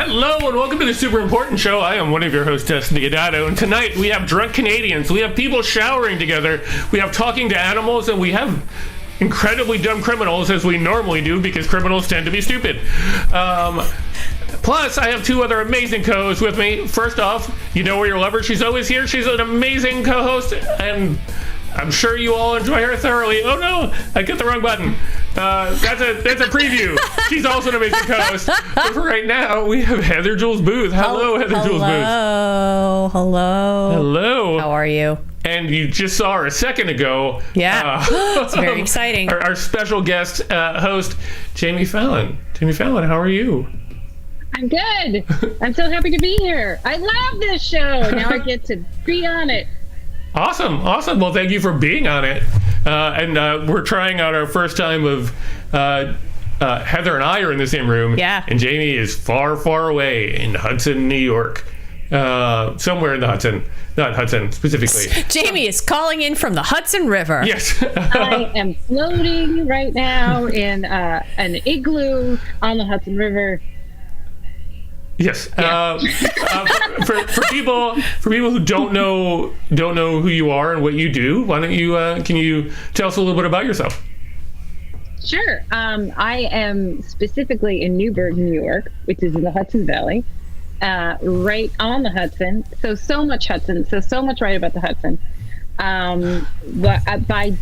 Hello and welcome to the Super Important Show. I am one of your hosts, Destiny Diodato, and tonight we have drunk Canadians, we have people showering together, we have talking to animals, and we have incredibly dumb criminals, as we normally do, because criminals tend to be stupid. Plus, I have two other amazing co-hosts with me. First off, you know where your lover. She's always here. She's an amazing co-host, and I'm sure you all enjoy her thoroughly. Oh no, I hit the wrong button. That's a preview. She's also an amazing co-host. But for right now, we have Heather Jules Booth. Hello, Heather Jules Booth. Hello. How are you? And you just saw her a second ago. Yeah, it's very exciting. Our special guest host, Jaime Fallon. Jaime Fallon, how are you? I'm good. I'm so happy to be here. I love this show. Now I get to be on it. Awesome. Well, thank you for being on it. And we're trying out our first time of Heather and I are in the same room. Yeah. And Jaime is far, far away in Hudson, New York. Somewhere in the Hudson. Not Hudson, specifically. Jaime is calling in from the Hudson River. Yes. I am floating right now in an igloo on the Hudson River. Yes. For people who don't know who you are and what you do, why don't you can you tell us a little bit about yourself? Sure. I am specifically in Newburgh, New York, which is in the Hudson Valley, right on the Hudson. So much Hudson. So much right about the Hudson. But by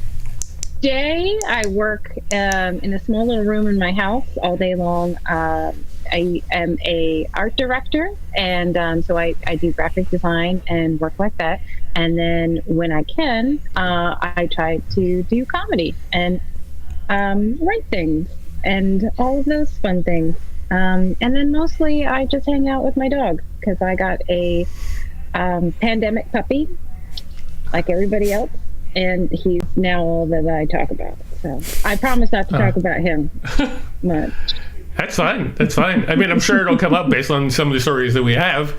day, I work in a small little room in my house all day long. I am a art director, and so I do graphic design and work like that. And then when I can, I try to do comedy and write things and all of those fun things. And then mostly I just hang out with my dog because I got a pandemic puppy like everybody else, and he's now all that I talk about. So I promise not to talk about him much. That's fine. I mean, I'm sure it'll come up based on some of the stories that we have.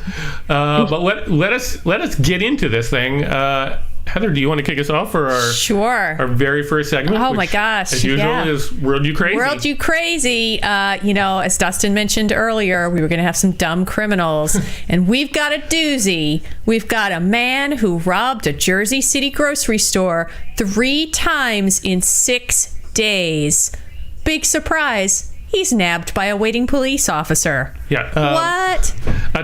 But let us get into this thing. Heather, do you want to kick us off for our very first segment? Oh my gosh! As usual, is World You Crazy. World You Crazy. As Dustin mentioned earlier, we were going to have some dumb criminals, and we've got a doozy. We've got a man who robbed a Jersey City grocery store 3 times in 6 days. Big surprise. He's nabbed by a waiting police officer. Yeah. What?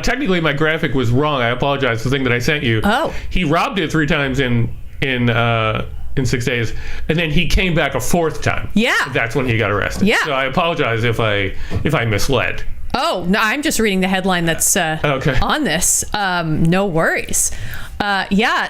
Technically, my graphic was wrong. I apologize. The thing that I sent you. Oh. He robbed it 3 times in 6 days, and then he came back a 4th time. Yeah. That's when he got arrested. Yeah. So I apologize if I misled. Oh, no, I'm just reading the headline that's on this. No worries.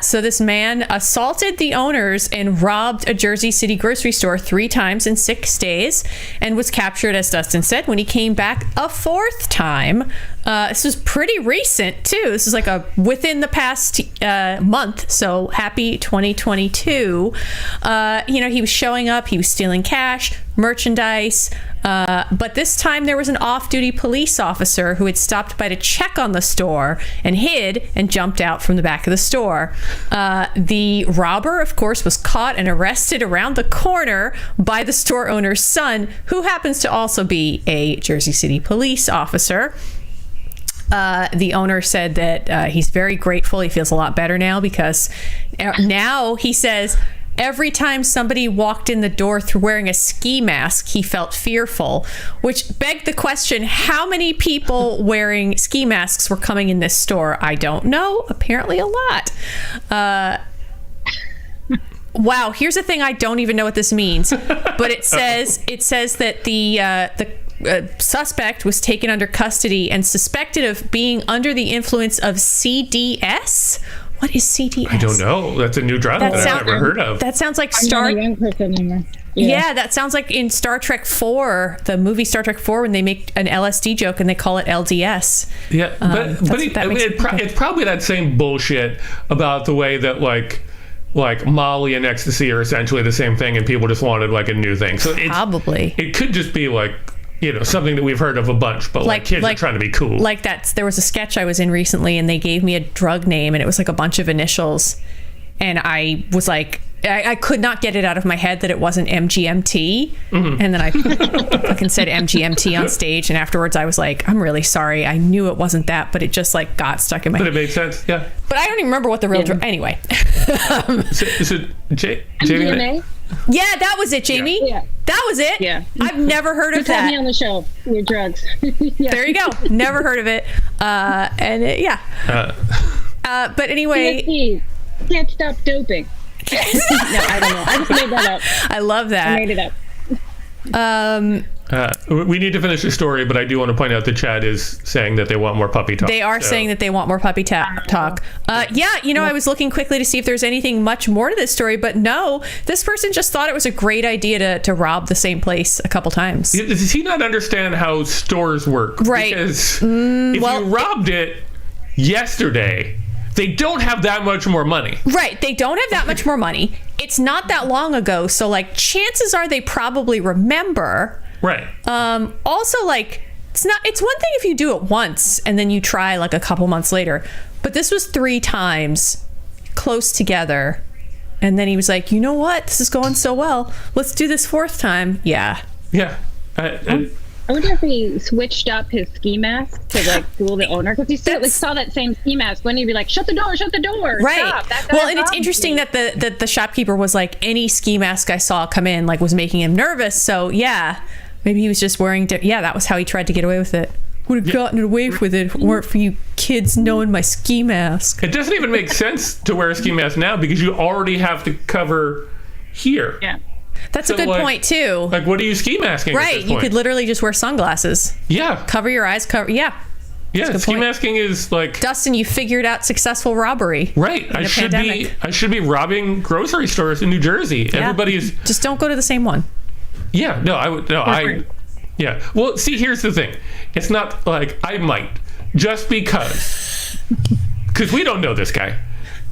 So this man assaulted the owners and robbed a Jersey City grocery store 3 times in 6 days and was captured, as Dustin said, when he came back a 4th time. This was pretty recent, too. This is like within the past month, so happy 2022. He was showing up, he was stealing cash, merchandise, but this time there was an off-duty police officer who had stopped by to check on the store and hid and jumped out from the back of the store. The robber, of course, was caught and arrested around the corner by the store owner's son, who happens to also be a Jersey City police officer. The owner said that he's very grateful. He feels a lot better now because now he says every time somebody walked in the door through wearing a ski mask, he felt fearful, which begged the question, how many people wearing ski masks were coming in this store? I don't know. Apparently a lot. Wow. Here's the thing. I don't even know what this means, but it says that the suspect was taken under custody and suspected of being under the influence of CDS. What is CDS? I don't know. That's a new drug that I've never heard of. That sounds like I'm not a young person anymore. Yeah, that sounds like in Star Trek 4, the movie Star Trek 4, when they make an LSD joke and they call it LDS. Yeah, but it's probably that same bullshit about the way that like Molly and ecstasy are essentially the same thing, and people just wanted like a new thing. So probably it could just be like, something that we've heard of a bunch, but like kids are trying to be cool. Like that, there was a sketch I was in recently, and they gave me a drug name, and it was like a bunch of initials, and I was like, I could not get it out of my head that it wasn't MGMT. And then I fucking said MGMT on stage. And afterwards I was like, I'm really sorry. I knew it wasn't that, but it just like got stuck in my head. But it made sense, yeah. But I don't even remember what the real... Anyway. So Jamie... MDMA? Yeah, that was it, Jamie. Yeah. That was it. Yeah. I've never heard of Put that. me on the show with drugs. Yeah. There you go. Never heard of it. But anyway... CSP. Can't stop doping. No, I don't know. I just made that up. I love that. I made it up. We need to finish the story, but I do want to point out the chat is saying that they want more puppy talk. They are saying that they want more puppy talk. I was looking quickly to see if there's anything much more to this story, but no, this person just thought it was a great idea to rob the same place a couple times. Does he not understand how stores work? Right. Because if you robbed it yesterday, they don't have that much more money. Right. They don't have that much more money. It's not that long ago, so like chances are they probably remember. Right. Also, like, it's one thing if you do it once and then you try like a couple months later, but this was 3 times close together, and then he was like, you know what, this is going so well, let's do this 4th time. Yeah. I wonder if he switched up his ski mask to like fool the owner, because he saw that same ski mask when he'd be like, shut the door, right. Well, and it's interesting that the shopkeeper was like, any ski mask I saw come in like was making him nervous. So yeah, maybe he was just wearing that was how he tried to get away with it. Would have gotten away with it if it weren't for you kids knowing my ski mask. It doesn't even make sense to wear a ski mask now because you already have to cover here. Yeah. That's a good point too. Like, what are you ski masking? Right, you could literally just wear sunglasses. Yeah. Cover your eyes. Yeah, ski masking is like... Dustin, you figured out successful robbery. Right. I should be robbing grocery stores in New Jersey. Yeah. Everybody's... Just don't go to the same one. Yeah. No, I would... No, yeah. Well, see, here's the thing. It's not like I might. Just because. Because we don't know this guy.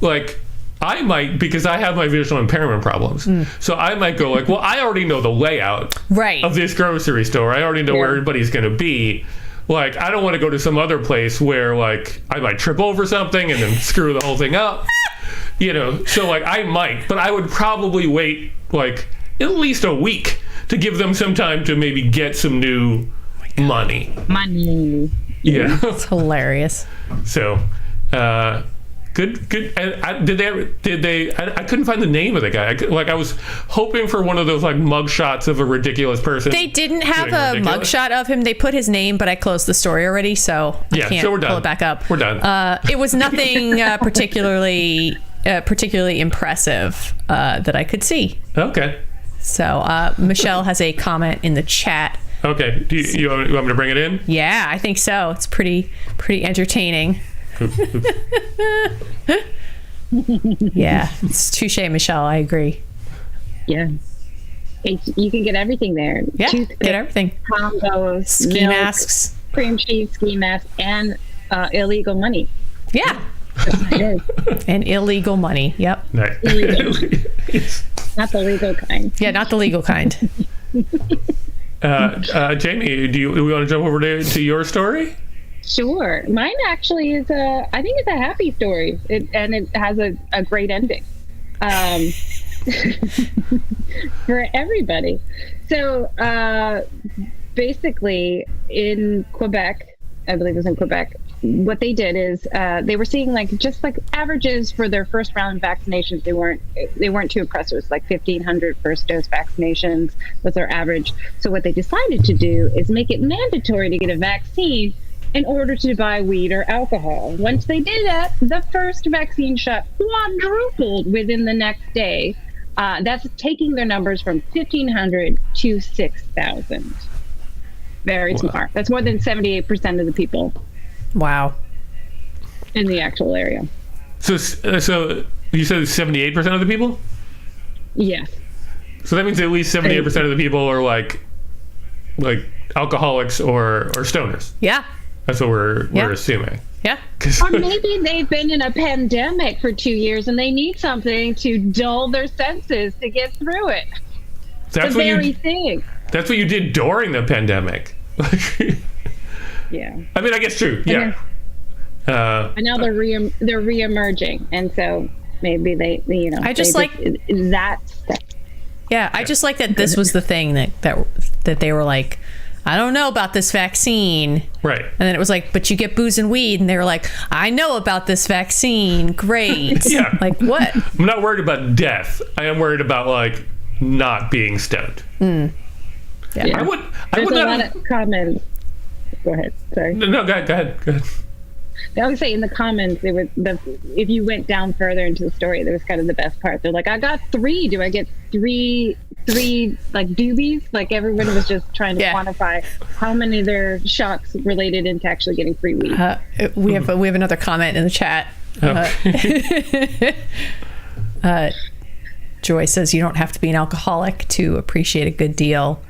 Like... I might, because I have my visual impairment problems. So I might go like, well, I already know the layout of this grocery store. I already know where everybody's going to be. Like, I don't want to go to some other place where, like, I might trip over something and then screw the whole thing up. So, like, I might. But I would probably wait, like, at least a week to give them some time to maybe get some new money. Yeah. It's hilarious. So, Good. Did they? I couldn't find the name of the guy. I was hoping for one of those like mug shots of a ridiculous person. They didn't have a mug shot of him. They put his name, but I closed the story already, so I can't pull it back up. We're done. It was nothing particularly impressive that I could see. Okay. So Michelle has a comment in the chat. Okay. Do you want me to bring it in? Yeah, I think so. It's pretty entertaining. Yeah, it's touche, Michelle. I agree. Yeah, you can get everything there. Yeah, get everything. Combos, ski masks, cream cheese, ski masks, and illegal money. Yeah, and illegal money. Yep. Nice. Not the legal kind. Yeah, not the legal kind. Jamie, do we want to jump over to your story? Sure. Mine actually is I think it's a happy story, and it has a great ending for everybody. So basically in Quebec, I believe it was in Quebec, what they did is they were seeing just averages for their first round vaccinations. They weren't too impressive. Like 1,500 first dose vaccinations was their average. So what they decided to do is make it mandatory to get a vaccine in order to buy weed or alcohol. Once they did that, the first vaccine shot quadrupled within the next day. That's taking their numbers from 1,500 to 6,000. Very smart. That's more than 78% of the people. Wow. In the actual area. So you said 78% of the people? Yes. So that means at least 78% of the people are like alcoholics or stoners. Yeah. That's what we're assuming. Yeah. Or maybe they've been in a pandemic for 2 years and they need something to dull their senses to get through it. That's the very thing. That's what you did during the pandemic. Yeah. I mean, I guess true. Yeah. And now they're re-emerging, and so maybe they, you know, I just like that. Yeah, I just like that this was the thing that they were like, I don't know about this vaccine. Right. And then it was like, but you get booze and weed. And they were like, I know about this vaccine. Great. Yeah. Like, what? I'm not worried about death. I am worried about, like, not being stoned. Yeah. I would There's a not lot of comments. Go ahead. Sorry. No, go ahead. I would say in the comments, if you went down further into the story, there was kind of the best part. They're like, I got 3. Do I get three like doobies? Like everyone was just trying to quantify how many of their shots related into actually getting free weed. We have another comment in the chat. Joy says you don't have to be an alcoholic to appreciate a good deal.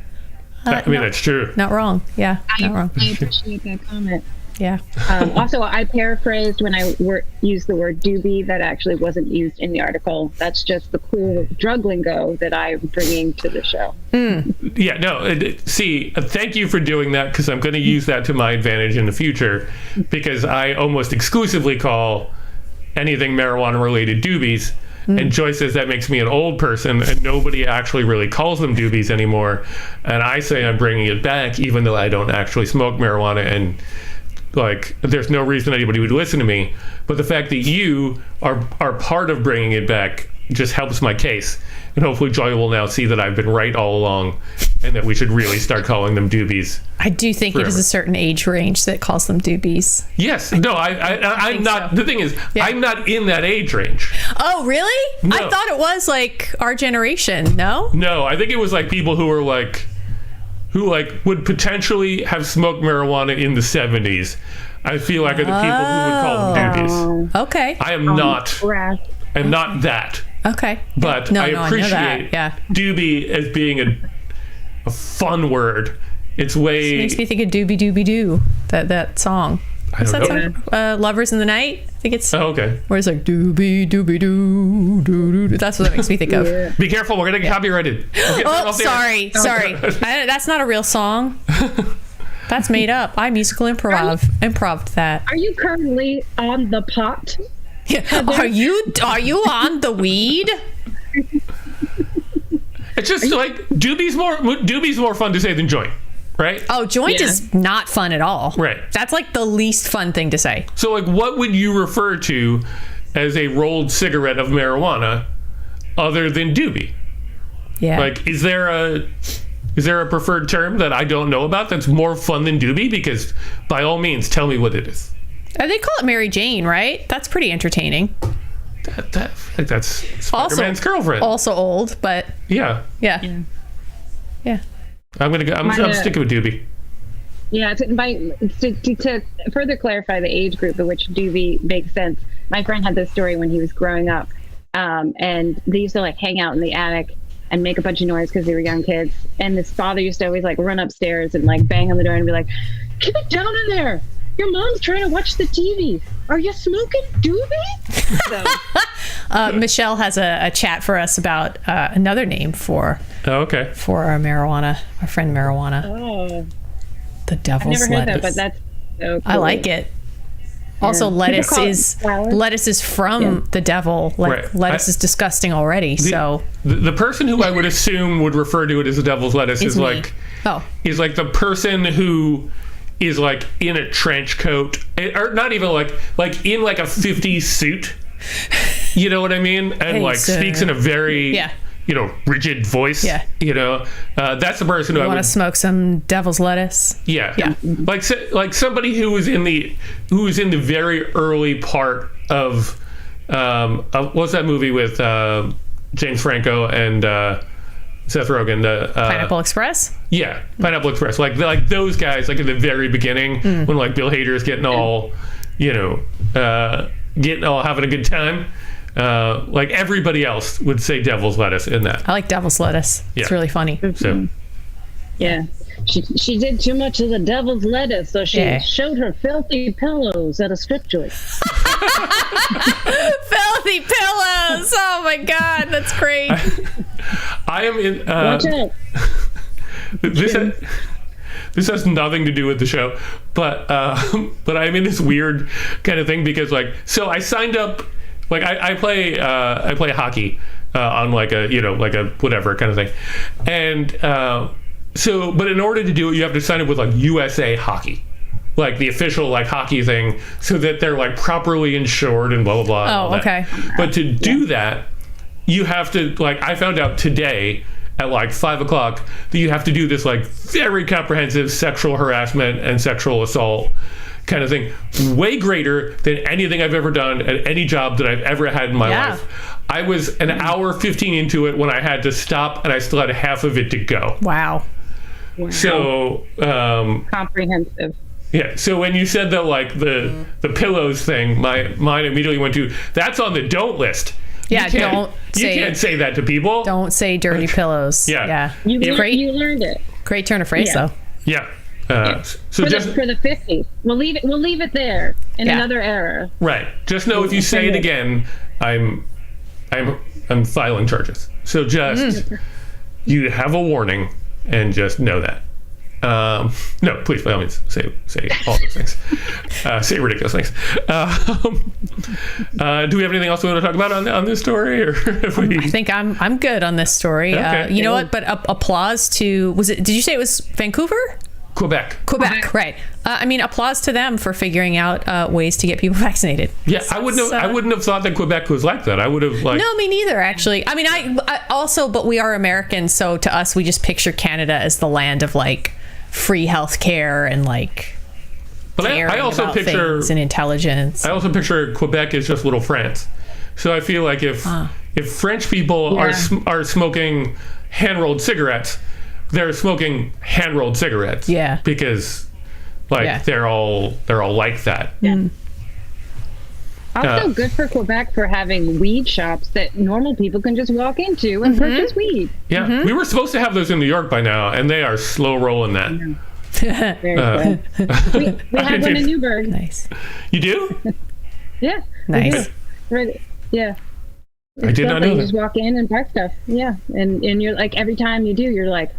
I mean, that's true. Not wrong. Yeah, not wrong. I appreciate that comment. Yeah. Also, I paraphrased when I used the word doobie. That actually wasn't used in the article. That's just the cool drug lingo that I'm bringing to the show. Yeah, no, see, thank you for doing that, because I'm going to use that to my advantage in the future, because I almost exclusively call anything marijuana-related doobies. And Joy says that makes me an old person, and nobody actually really calls them doobies anymore. And I say I'm bringing it back, even though I don't actually smoke marijuana, and like there's no reason anybody would listen to me. But the fact that you are part of bringing it back just helps my case. And hopefully Joy will now see that I've been right all along, and that we should really start calling them doobies. I do think forever. It is a certain age range that calls them doobies. Yes. No, I'm not. So. The thing is, I'm not in that age range. Oh, really? No. I thought it was like our generation. No? No, I think it was like people who were like, who would potentially have smoked marijuana in the 70s. I feel like are the people who would call them doobies. Okay. I am not. I'm not that. Okay. But I appreciate doobie as being a fun word. It's way... It makes me think of Doobie Doobie Doo, that song. What's that song? Lovers in the Night? I think it's... Oh, okay. Where it's like, Doobie Doobie Doo, doo doo doo. That's what that makes me think of. Yeah. Be careful, we're going to get copyrighted. Sorry. That's not a real song. That's made up. I musical improv'd that. Are you currently on the pot? Yeah. Are you on the weed? It's just like doobie's more fun to say than joint, right? Oh, joint is not fun at all. Right. That's like the least fun thing to say. So like what would you refer to as a rolled cigarette of marijuana other than doobie? Yeah. Like is there a preferred term that I don't know about that's more fun than doobie? Because by all means tell me what it is. They call it Mary Jane, right? That's pretty entertaining. That's Spider-Man's girlfriend. Also old, but yeah. I'm sticking with doobie. Yeah, to further clarify the age group in which doobie makes sense. My friend had this story when he was growing up, and they used to like hang out in the attic and make a bunch of noise because they were young kids. And his father used to always like run upstairs and like bang on the door and be like, "Keep it down in there. Your mom's trying to watch the TV. Are you smoking doobie?" So. Michelle has a chat for us about another name for our marijuana, our friend marijuana. Oh, the devil's lettuce. I've never heard that, but that's so cool. I like it. Also, lettuce is from the devil. Lettuce is disgusting already. The person who I would assume would refer to it as the devil's lettuce is like the person who is like in a trench coat, or not even like in like a 50s suit, you know what I mean, and speaks in a very rigid voice. That's the person who I want to smoke some devil's lettuce. Like somebody who was in the very early part of what's that movie with James Franco and Seth Rogen, the Pineapple Express. Yeah, Pineapple Express. Like those guys, like at the very beginning, when like Bill Hader's getting all, having a good time. Like everybody else would say devil's lettuce in that. I like devil's lettuce. It's really funny. So, yeah, she did too much of the devil's lettuce, so she showed her filthy pillows at a strip joint. Filthy pillows! Oh my God, that's great. I am in. Watch out. This has nothing to do with the show, but I'm in this weird kind of thing because so I signed up Like I play hockey on like a whatever kind of thing, and but in order to do it, you have to sign up with like USA Hockey, like the official like hockey thing, so that they're like properly insured and blah blah blah. And all that. Okay. But to do that, you have to like I found out today at like 5 o'clock that you have to do this like very comprehensive sexual harassment and sexual assault kind of thing, way greater than anything I've ever done at any job that I've ever had in my life. I was an hour 15 into it when I had to stop, and I still had half of it to go. Wow. So comprehensive. Yeah. So when you said that, like the pillows thing, my mind immediately went to that's on the don't list. Yeah, you can't say that to people. Don't say dirty pillows. Yeah. You learned it. Great turn of phrase, though. Yeah. So for the 50s, we'll leave it there in another era. Right. Just know if you say it again, I'm filing charges. So just you have a warning and just know that. No, please, by all means, say all those things. Say ridiculous things. Do we have anything else we want to talk about on this story, or I think I'm good on this story. Okay. You know what? But applause to did you say it was Vancouver? Quebec, right. I mean, applause to them for figuring out ways to get people vaccinated. Yeah, I wouldn't have thought that Quebec was like that. I would have like... No, me neither, actually. I mean, I also, but we are Americans, so to us, we just picture Canada as the land of like free health care and like but I also picture things and intelligence. I also picture Quebec as just little France. So I feel like if French people are smoking hand-rolled cigarettes, they're smoking hand-rolled cigarettes. Yeah. Because they're all like that. Yeah. Also good for Quebec for having weed shops that normal people can just walk into and purchase weed. Yeah. We were supposed to have those in New York by now, and they are slow rolling that. Very good. We have one in Newburgh. Nice. You do? Yeah. Nice. Right. Yeah. I did not know that. You just walk in and buy stuff. Yeah. And you're like, every time you do, you're like,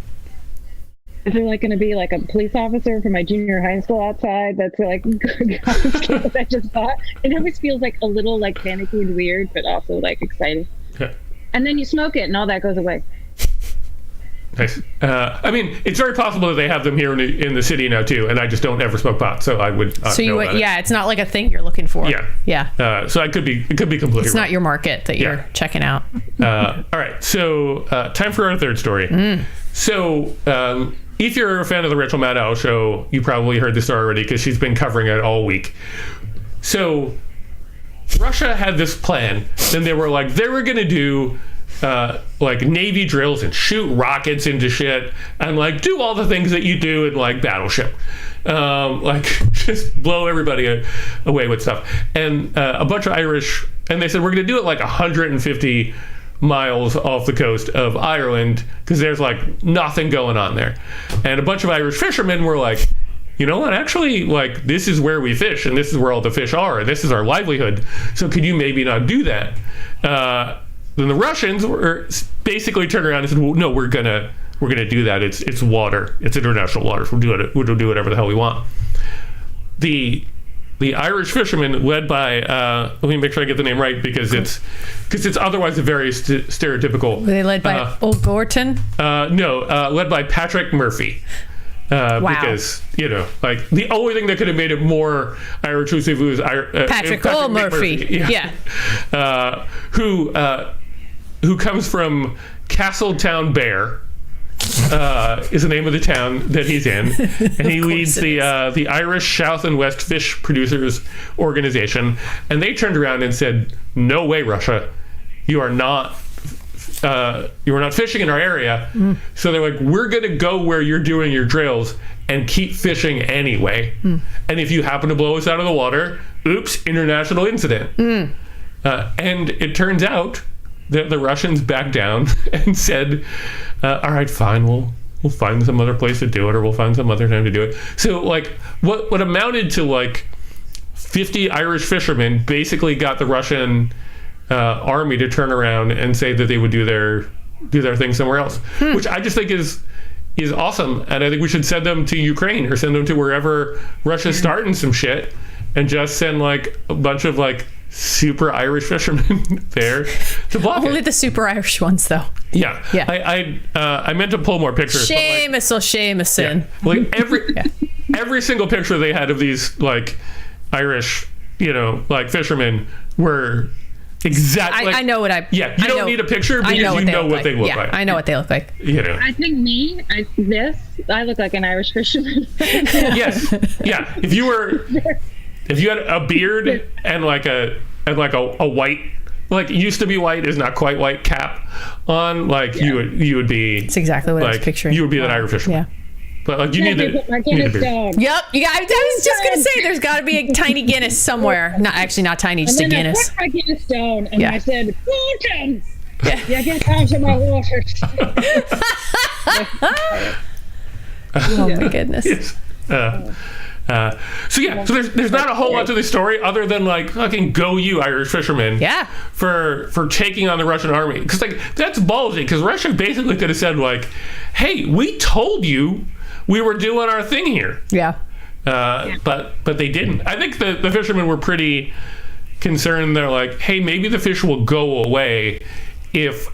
is there like going to be like a police officer from my junior high school outside that's like that I just bought? It always feels like a little like panicky and weird, but also like exciting. Yeah. And then you smoke it and all that goes away. Nice. I mean, it's very possible that they have them here in the city now too, and I just don't ever smoke pot, so I would. So you would, it's not like a thing you're looking for. Yeah. So it could be completely. It's not your market that you're checking out. All right. So time for our third story. So if you're a fan of the Rachel Maddow show, you probably heard this story already because she's been covering it all week. So Russia had this plan, and they were going to do like Navy drills and shoot rockets into shit and like do all the things that you do in like Battleship. Like just blow everybody away with stuff. And a bunch of Irish, and they said, we're going to do it like 150 miles off the coast of Ireland because there's like nothing going on there. And a bunch of Irish fishermen were like, you know what, actually, like, this is where we fish and this is where all the fish are and this is our livelihood. So could you maybe not do that? Then the Russians were basically turned around and said, well, no, we're gonna do that. It's water. It's international waters. We'll do whatever the hell we want. The Irish fishermen, led by let me make sure I get the name right because it's otherwise a very stereotypical. Were they led by O'Gorton? No, led by Patrick Murphy. Wow. Because like the only thing that could have made it more Irish inclusive was Patrick Murphy. Yeah. Who comes from Castletown Bear. Is the name of the town that he's in, and he leads the Irish South and West Fish Producers Organization. And they turned around and said, "No way, Russia, you are not fishing in our area." So they're like, "We're going to go where you're doing your drills and keep fishing anyway. And if you happen to blow us out of the water, oops, international incident." And it turns out that the Russians backed down and said, all right, fine, we'll find some other place to do it, or we'll find some other time to do it. So like what amounted to like 50 Irish fishermen basically got the Russian army to turn around and say that they would do their thing somewhere else, which I just think is awesome. And I think we should send them to Ukraine or send them to wherever Russia's starting some shit, and just send like a bunch of like super Irish fishermen there to block Only it. the super Irish ones, though. Yeah. I meant to pull more pictures. Seameson. Like every single picture they had of these like Irish, like fishermen were exactly. I know what I. Yeah, you don't need a picture because you know what they look like. I know what they look like. I think I look like an Irish fisherman. Yes. Yeah. If you had a beard and like a white, like used to be white is not quite white cap on, like you would be. It's exactly what I was picturing. You would be an Irish fisherman. Yeah. But like you need a beard. Yep. Yeah, I was just gonna say there's got to be a tiny Guinness somewhere. Not tiny, just a Guinness. I put my Guinness down and I said, "Putin, Yeah. you get out of my water." Oh my goodness. Yes. So there's not a whole lot to this story other than like fucking go you Irish fishermen. Yeah. For taking on the Russian army, because like that's ballsy. Because Russia basically could have said like, "Hey, we told you we were doing our thing here." Yeah. But they didn't. I think the fishermen were pretty concerned. They're like, "Hey, maybe the fish will go away if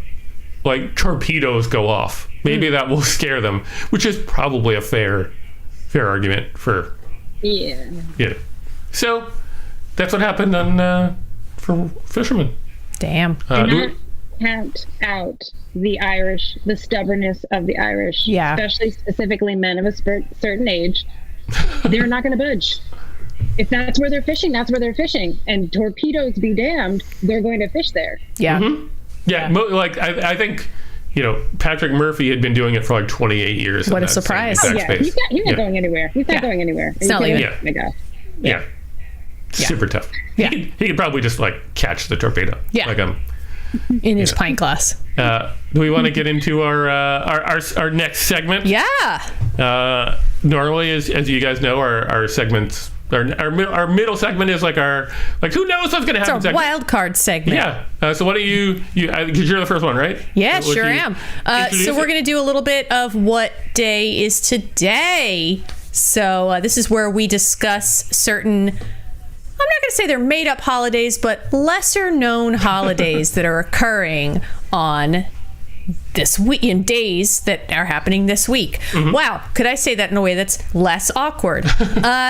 like torpedoes go off. Maybe that will scare them," which is probably a fair argument for. Yeah. Yeah. So that's what happened on for fishermen. Damn. Count out the stubbornness of the Irish, especially specifically men of a certain age. They're not going to budge. If that's where they're fishing, that's where they're fishing. And torpedoes be damned, they're going to fish there. Yeah. Mm-hmm. Yeah. Like I think. Patrick Murphy had been doing it for like 28 years. What a surprise. He's not going anywhere. He's not going anywhere. It's not like Yeah. Super tough. Yeah. He could probably just like catch the torpedo. Yeah. Like in his pint glass. Do we want to get into our next segment? Yeah. Normally, as you guys know, our segments. Our middle segment is like who knows what's going to happen. It's our wild card segment. Yeah. So why don't you because you're the first one, right? Yeah, sure am. So we're going to do a little bit of what day is today. So this is where we discuss certain. I'm not going to say they're made up holidays, but lesser known holidays that are occurring on this week, in days that are happening this week. Mm-hmm. Wow, could I say that in a way that's less awkward?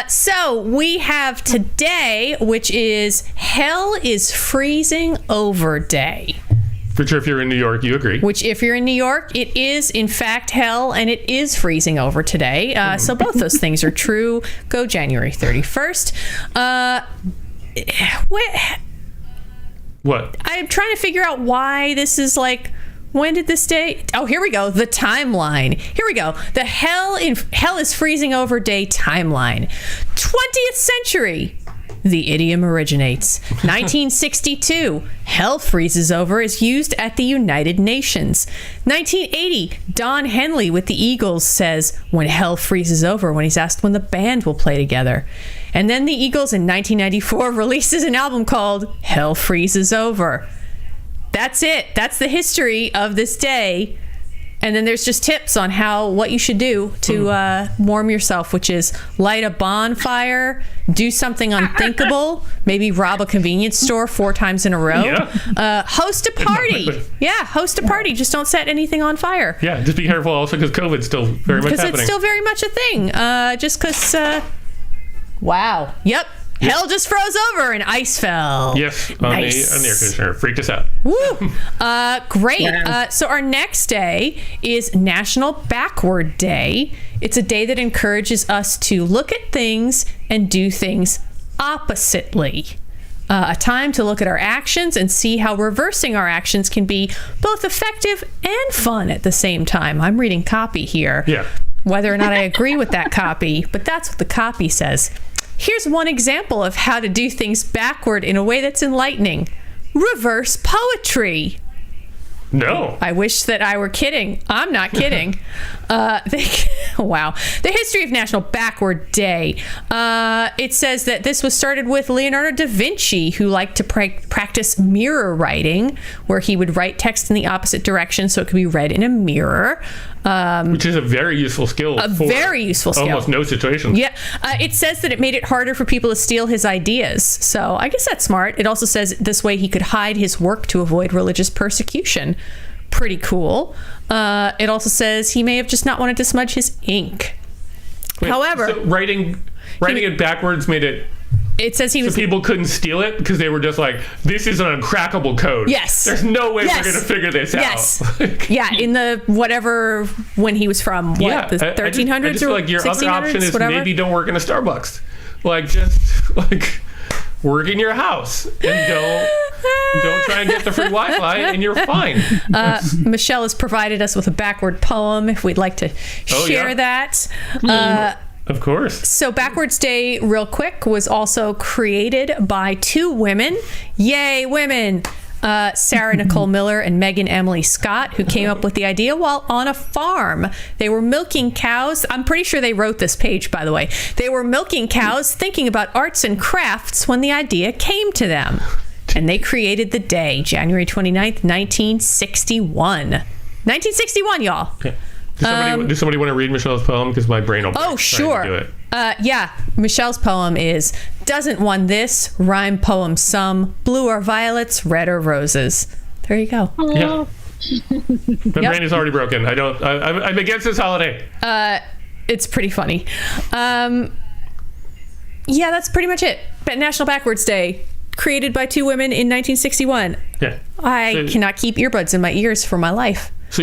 So we have today, which is Hell is Freezing Over Day. For sure, if you're in New York, you agree. Which, if you're in New York, it is in fact hell, and it is freezing over today. So both those things are true. Go January 31st. What? I'm trying to figure out why this is like. When did this day? Oh, here we go. The timeline. Here we go. The Hell is Freezing Over Day timeline. 20th century. The idiom originates. 1962. Hell freezes over is used at the United Nations. 1980. Don Henley with the Eagles says, "When hell freezes over," when he's asked when the band will play together. And then the Eagles in 1994 releases an album called Hell Freezes Over. That's it. That's the history of this day. And then there's just tips on what you should do to warm yourself, which is light a bonfire, do something unthinkable, maybe rob a convenience store 4 times in a row, host a party. Host a party. Just don't set anything on fire. Yeah, just be careful also because COVID's still very much happening. Because it's still very much a thing. Just because, wow. Yep. Hell just froze over and ice fell. Yes, on the air conditioner. Freaked us out. Woo! Great. Yeah. So our next day is National Backward Day. It's a day that encourages us to look at things and do things oppositely. A time to look at our actions and see how reversing our actions can be both effective and fun at the same time. I'm reading copy here. Yeah. Whether or not I agree with that copy, but that's what the copy says. Here's one example of how to do things backward in a way that's enlightening. Reverse poetry. No. I wish that I were kidding. I'm not kidding. Wow. The history of National Backward Day. It says that this was started with Leonardo da Vinci, who liked to practice mirror writing, where he would write text in the opposite direction so it could be read in a mirror. Which is a very useful skill. Very useful skill. Almost no situations. Yeah. It says that it made it harder for people to steal his ideas. So I guess that's smart. It also says this way he could hide his work to avoid religious persecution. Pretty cool. It also says he may have just not wanted to smudge his ink. Wait, However, so writing it backwards made it. It says he was. So people couldn't steal it because they were just like, this is an uncrackable code. Yes. There's no way we're going to figure this out. Yeah, in the whatever, when he was from, the 1300s I just feel like your 1600s, other option is whatever. maybe don't work in a Starbucks. Like, just, like, work in your house and don't try and get the free Wi-Fi and you're fine. Michelle has provided us with a backward poem if we'd like to share that. Of course. So Backwards Day, real quick, was also created by two women. Yay, women! Sarah Nicole Miller and Megan Emily Scott, who came up with the idea while on a farm. They were milking cows. I'm pretty sure they wrote this page, by the way. They were milking cows, thinking about arts and crafts when the idea came to them. And they created the day, January 29th, 1961. 1961, y'all. Yeah. Does somebody want to read Michelle's poem? Because my brain will break. Oh, sure. To do it. Yeah. Michelle's poem is, doesn't one this, rhyme poem some, blue or violets, red or roses. There you go. Yeah. My brain is already broken. I'm against this holiday. It's pretty funny. Yeah, that's pretty much it. National Backwards Day, created by two women in 1961. Yeah. I cannot keep earbuds in my ears for my life. So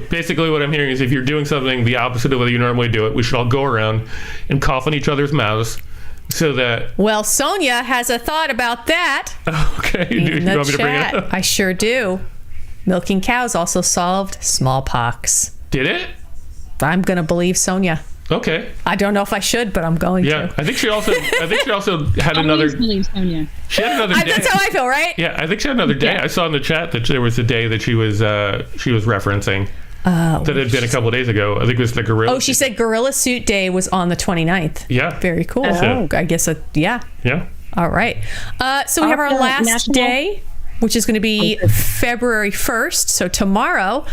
basically what I'm hearing is if you're doing something the opposite of what you normally do it, we should all go around and cough on each other's mouths so that... Well, Sonia has a thought about that. Okay. Do you want me to bring it up? I sure do. Milking cows also solved smallpox. Did it? I'm going to believe Sonia. Okay. I don't know if I should, but I'm going to. I think she also had another. Believe Sonia. She had another day. That's how I feel, right? Yeah, I think she had another day. Yeah. I saw in the chat that there was a day that she was referencing. That had been a couple of days ago. I think it was the gorilla. Oh, she said Gorilla Suit Day was on the 29th. Yeah. Very cool. So, I guess, yeah. Yeah. All right. So we have our last day, which is going to be February 1st. So tomorrow.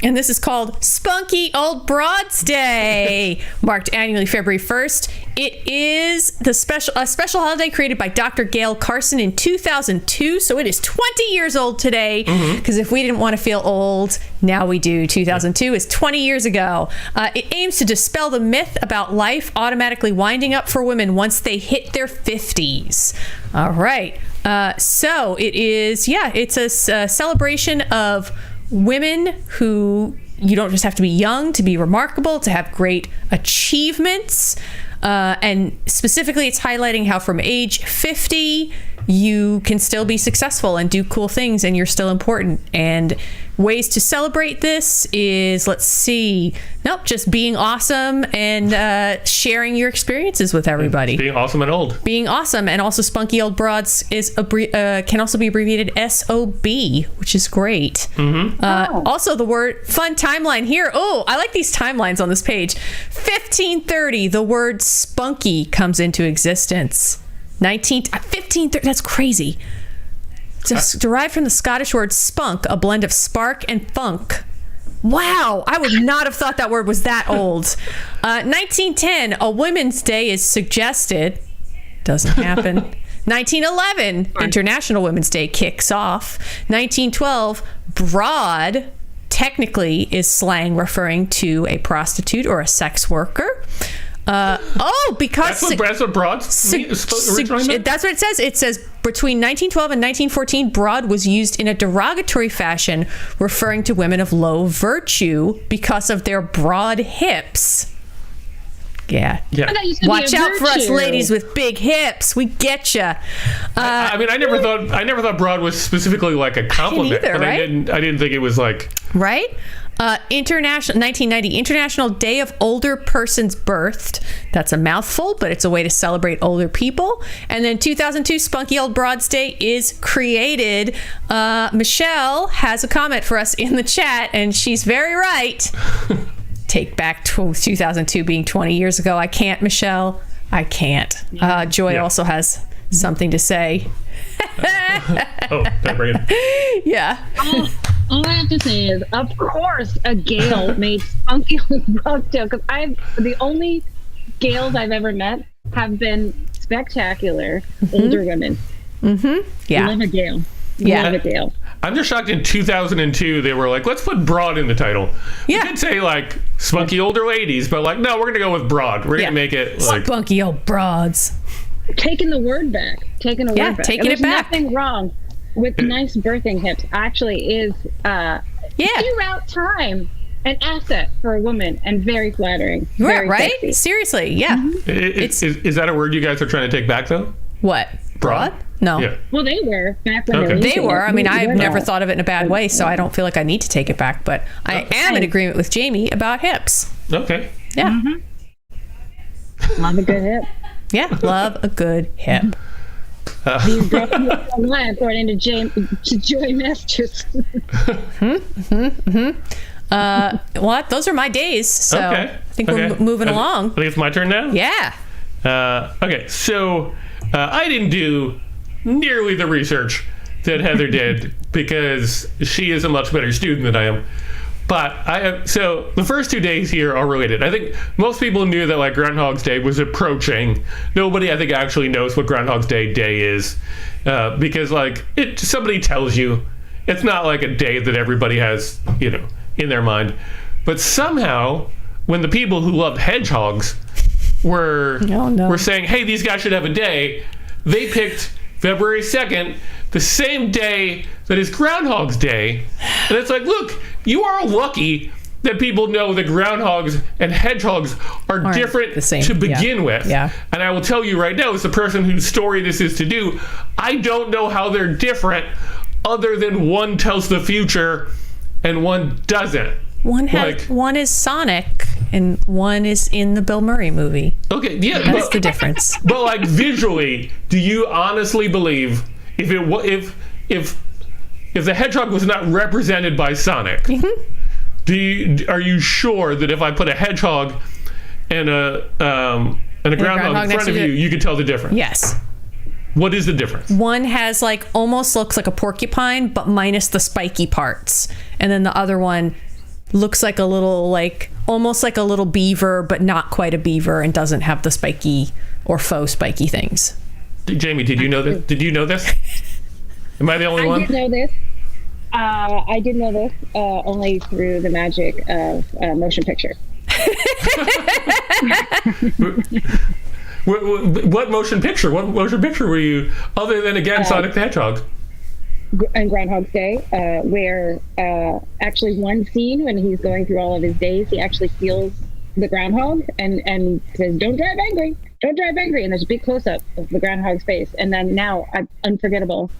And this is called Spunky Old Broads Day, marked annually February 1st. It is a special holiday created by Dr. Gail Carson in 2002. So it is 20 years old today, because if we didn't want to feel old, now we do. 2002 is 20 years ago. It aims to dispel the myth about life automatically winding up for women once they hit their 50s. All right. So it is, it's a celebration of women who, you don't just have to be young to be remarkable, to have great achievements. And specifically, it's highlighting how from age 50, you can still be successful and do cool things and you're still important. And ways to celebrate this is, just being awesome and sharing your experiences with everybody. Being awesome and old. Being awesome. And also Spunky Old Broads is can also be abbreviated SOB, which is great. Also the word fun timeline here. Oh, I like these timelines on this page. 1530, the word spunky comes into existence. 1530, that's crazy. It's derived from the Scottish word spunk, a blend of spark and funk. Wow, I would not have thought that word was that old. 1910, a Women's Day is suggested. Doesn't happen. 1911, International Women's Day kicks off. 1912, broad technically is slang referring to a prostitute or a sex worker. Because that's what broad originally meant? That's what it says. It says between 1912 and 1914, broad was used in a derogatory fashion, referring to women of low virtue because of their broad hips. Yeah. Watch out for us ladies with big hips. We get you. I never thought broad was specifically like a compliment. Either, right? I didn't think it was like right. 1990 International Day of Older Persons Birthed. That's a mouthful, but it's a way to celebrate older people. And then 2002 Spunky Old Broads Day is created. Michelle has a comment for us in the chat, and she's very right. Take back 2002 being 20 years ago. I can't, Michelle. I can't. Joy also has something to say. Bring it. Yeah. All I have to say is, of course, a Gale made spunky cocktail, because the only Gales I've ever met have been spectacular older women. Yeah. Love a Gale. Yeah. Love a Gale. I'm just shocked in 2002 they were like, let's put broad in the title. Yeah. We could say like spunky older ladies, but like, no, we're going to go with broad. We're going to make it like spunky old broads. Taking the word back. Taking it back. There's nothing wrong with nice birthing hips. Actually is throughout time an asset for a woman and very flattering. Very right? sexy. Seriously, yeah. Is that a word you guys are trying to take back though? What? Broad? No. Yeah. Well, they were back when They were. I mean, I've never thought of it in a bad way, so I don't feel like I need to take it back. But I am in agreement with Jamie about hips. Okay. Yeah. Love a good hip. Yeah, love a good hip. These girls online, according to Joy Masters. What? Those are my days. So I think we're moving along. I think it's my turn now? Yeah. Okay, so I didn't do nearly the research that Heather did because she is a much better student than I am. But so the first 2 days here are related. I think most people knew that like Groundhog's Day was approaching. Nobody, I think, actually knows what Groundhog's Day is because like somebody tells you. It's not like a day that everybody has, in their mind. But somehow, when the people who love hedgehogs were saying, hey, these guys should have a day, they picked February 2nd, the same day that is Groundhog's Day. And it's like, look, you are lucky that people know that groundhogs and hedgehogs are different to begin with. Yeah. And I will tell you right now, as the person whose story this is to do, I don't know how they're different other than one tells the future and one doesn't. One is Sonic and one is in the Bill Murray movie. Okay, yeah, that's the difference. But like visually, do you honestly believe if the hedgehog was not represented by Sonic, are you sure that if I put a hedgehog and a groundhog in front of you, you could tell the difference? Yes. What is the difference? One has almost looks like a porcupine, but minus the spiky parts, and then the other one looks like a little almost like a little beaver, but not quite a beaver, and doesn't have the spiky or faux spiky things. Jamie, did you know this? Did you know this? Am I the only one? I did know this. I did know this only through the magic of motion picture. What motion picture? What motion picture were you, other than, again, Sonic the Hedgehog? And Groundhog's Day, where actually one scene when he's going through all of his days, he actually feels the groundhog and says, don't drive angry. Don't drive angry. And there's a big close-up of the groundhog's face. And then now, unforgettable.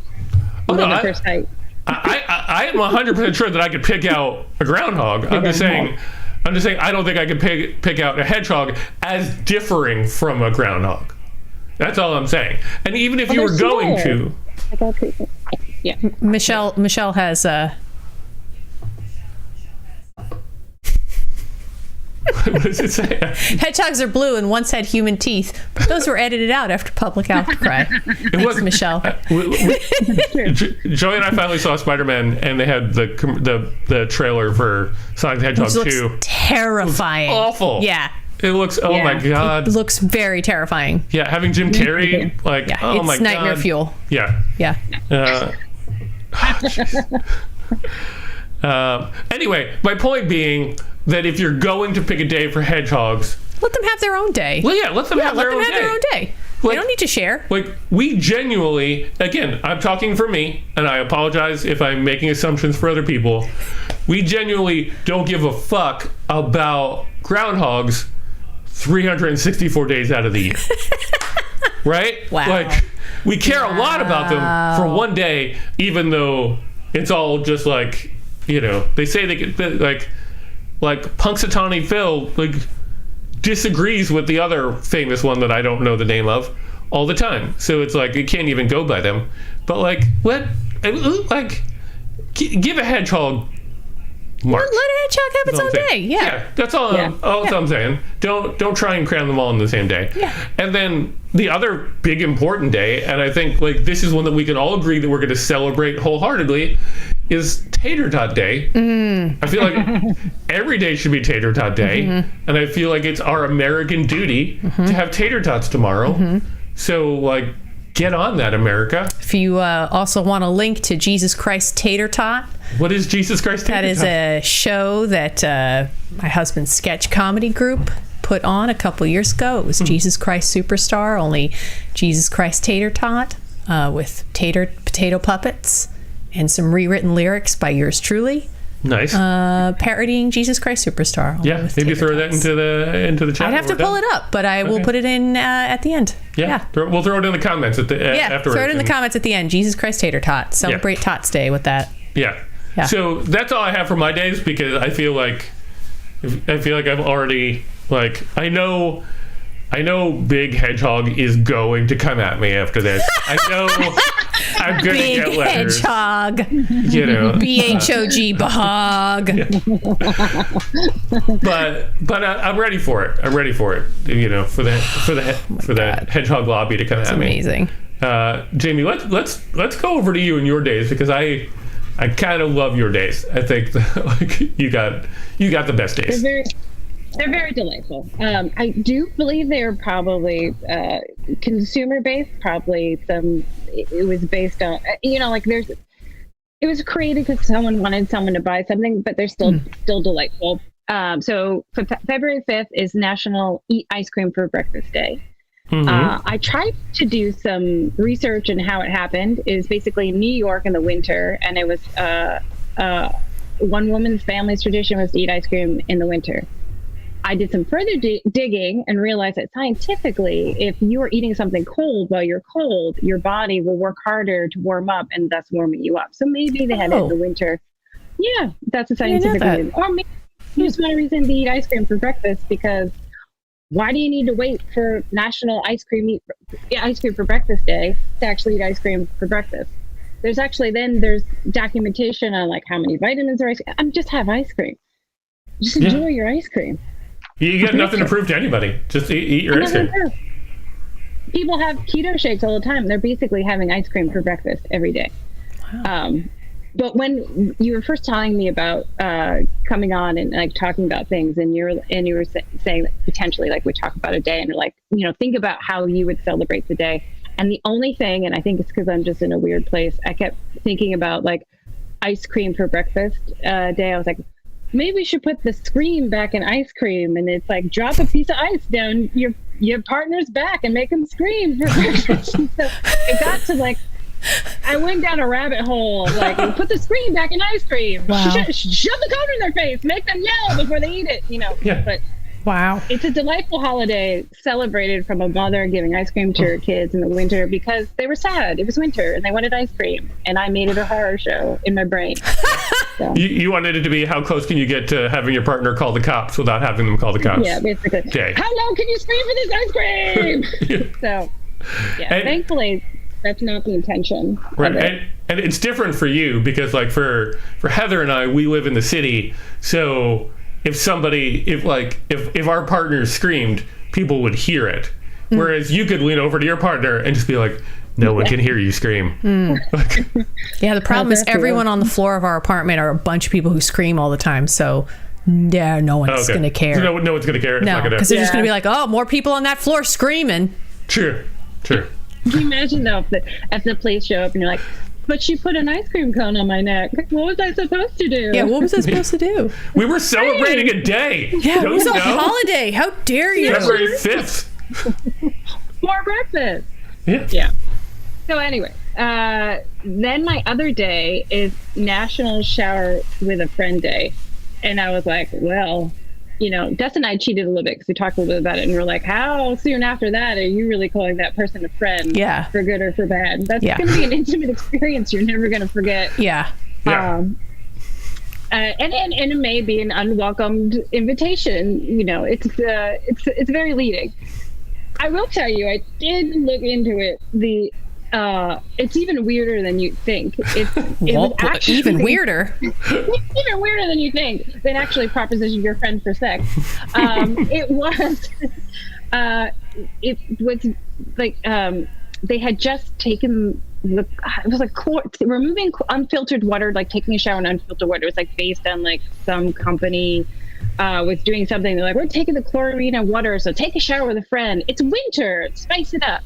The first sight. I am 100% sure that I could pick out a groundhog. I'm just saying I don't think I could pick out a hedgehog as differing from a groundhog. That's all I'm saying. And even if you were going to... Yeah. Michelle has what does it say? Hedgehogs are blue and once had human teeth, but those were edited out after public outcry. Thanks, Michelle. Joey and I finally saw Spider-Man, and they had the trailer for Sonic the Hedgehog 2. Terrifying. Awful. Yeah. It looks, oh my God. It looks very terrifying. Yeah, having Jim Carrey, oh my God. It's nightmare fuel. Yeah. Yeah. Anyway, my point being that if you're going to pick a day for hedgehogs, let them have their own day. Well, yeah, let them have their own day. They don't need to share. We genuinely, again, I'm talking for me, and I apologize if I'm making assumptions for other people. We genuinely don't give a fuck about groundhogs 364 days out of the year. Right? Wow. We care a lot about them for one day, even though it's all just they say they could, like Punxsutawney Phil disagrees with the other famous one that I don't know the name of all the time. So it's it can't even go by them. But give a hedgehog March. Let a hedgehog have its own day. Yeah. That's all. That's all I'm saying. Don't try and cram them all on the same day. Yeah. And then the other big important day, and I think this is one that we can all agree that we're going to celebrate wholeheartedly, is Tater Tot Day. I feel like every day should be Tater Tot Day, and I feel like it's our American duty to have tater tots tomorrow. So, like, get on that, America. If you also want a link to Jesus Christ Tater Tot. What is Jesus Christ Tater Tot? That is a show that my husband's sketch comedy group put on a couple years ago. It was Jesus Christ Superstar, only Jesus Christ Tater Tot with potato puppets and some rewritten lyrics by yours truly. Nice. Parodying Jesus Christ Superstar. Yeah, maybe throw that into the chat. I'd have to pull it up, but I will put it in at the end. Yeah. We'll throw it in the comments afterwards. Throw it in the comments at the end. Jesus Christ Tater Tot. Celebrate Tots Day with that. Yeah. So that's all I have for my days, because I feel like I've already, like, I know Big Hedgehog is going to come at me after this. I know I'm going to get letters. Big Hedgehog. You know. BHOG Bahog. But I'm ready for it. I'm ready for it. You know, for the Hedgehog lobby to come at me. Amazing. Jamie, let's go over to you and your days, because I kind of love your days. I think like you got the best days. They're very delightful. I do believe they're probably consumer based. Probably it was based on, like it was created because someone wanted someone to buy something, but they're still delightful. So February 5th is National Eat Ice Cream for Breakfast Day. I tried to do some research on how it happened. It was basically in New York in the winter, and it was one woman's family's tradition was to eat ice cream in the winter. I did some further digging and realized that scientifically, if you are eating something cold while you're cold, your body will work harder to warm up and thus warming you up. So maybe they had it in the winter. Yeah, that's a scientific reason. Or maybe you just want a reason to eat ice cream for breakfast, because why do you need to wait for National Ice Cream for Breakfast Day to actually eat ice cream for breakfast? There's documentation on like how many vitamins are ice cream. Just have ice cream. Just enjoy your ice cream. You got nothing to prove to anybody. Just eat your ice cream. People have keto shakes all the time. They're basically having ice cream for breakfast every day. Wow. But when you were first telling me about coming on and like talking about things, and you were saying that potentially like we talk about a day, and you're like, think about how you would celebrate the day. And the only thing, and I think it's because I'm just in a weird place, I kept thinking about like ice cream for breakfast day. I was like, maybe we should put the scream back in ice cream, and it's like drop a piece of ice down your partner's back and make them scream for breakfast. So it got to like, I went down a rabbit hole of like, put the scream back in ice cream. Wow. Shove the cone in their face, make them yell before they eat it. Yeah. But wow, it's a delightful holiday celebrated from a mother giving ice cream to her kids in the winter because they were sad. It was winter and they wanted ice cream, and I made it a horror show in my brain. So. You wanted it to be how close can you get to having your partner call the cops without having them call the cops? Yeah, basically. Okay. How long can you scream for this ice cream? So, yeah, thankfully that's not the intention. Right, and it's different for you because, like, for Heather and I, we live in the city, so if our partner screamed, people would hear it. Whereas you could lean over to your partner and just be like, no one can hear you scream. Yeah, the problem is everyone on the floor of our apartment are a bunch of people who scream all the time. So, yeah, no one's going to care. So no one's going to care. No, because they're just going to be like, oh, more people on that floor screaming. True. Can you imagine, though, if the police show up and you're like, but she put an ice cream cone on my neck. What was I supposed to do? Yeah, what was I supposed to do? We were celebrating a day. Yeah, it was a holiday. How dare you? February 5th. More breakfast. Yeah. So anyway, then my other day is National Shower with a Friend Day. And I was like, well, Dustin and I cheated a little bit because we talked a little bit about it. And we're like, how soon after that are you really calling that person a friend? Yeah. For good or for bad? That's going to be an intimate experience you're never going to forget. Yeah. And it may be an unwelcomed invitation. It's very leading. I will tell you, I did look into it. It's even weirder than you think. Even weirder. Even weirder than you think. Than actually proposition your friend for sex. It was like they had just taken it was like removing unfiltered water, like taking a shower in unfiltered water. It was like based on like some company was doing something. They're like, we're taking the chlorine out of water, so take a shower with a friend. It's winter, spice it up.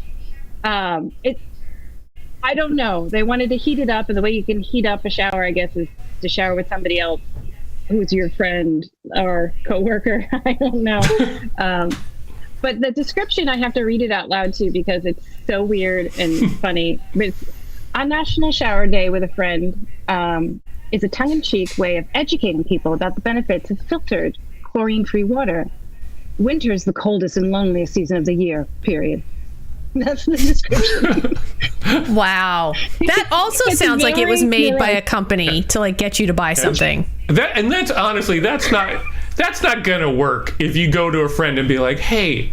I don't know. They wanted to heat it up, and the way you can heat up a shower, I guess, is to shower with somebody else who's your friend or coworker. I don't know. But the description, I have to read it out loud too, because it's so weird and funny. On National Shower Day with a friend is a tongue-in-cheek way of educating people about the benefits of filtered, chlorine-free water. Winter is the coldest and loneliest season of the year, period. That's the description. Wow. That also sounds like it was made by a company to like get you to buy something. That's honestly, that's not gonna work if you go to a friend and be like, hey,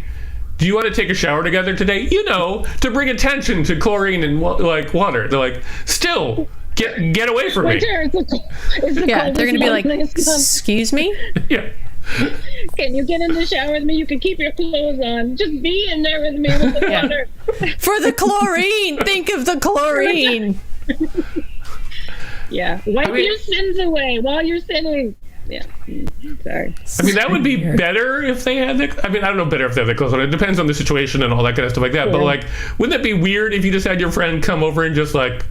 do you want to take a shower together today? You know, to bring attention to chlorine and like water. They're like, still, get away from me. They're gonna be like, excuse me? Yeah. Can you get in the shower with me? You can keep your clothes on. Just be in there with me with the water. For the chlorine. Think of the chlorine. Yeah. Wipe your sins away while you're sinning. Yeah. Sorry. I mean, that would be better if they had the... I mean, I don't know better if they have the clothes on. It depends on the situation and all that kind of stuff like that. Yeah. But, like, wouldn't that be weird if you just had your friend come over and just, like...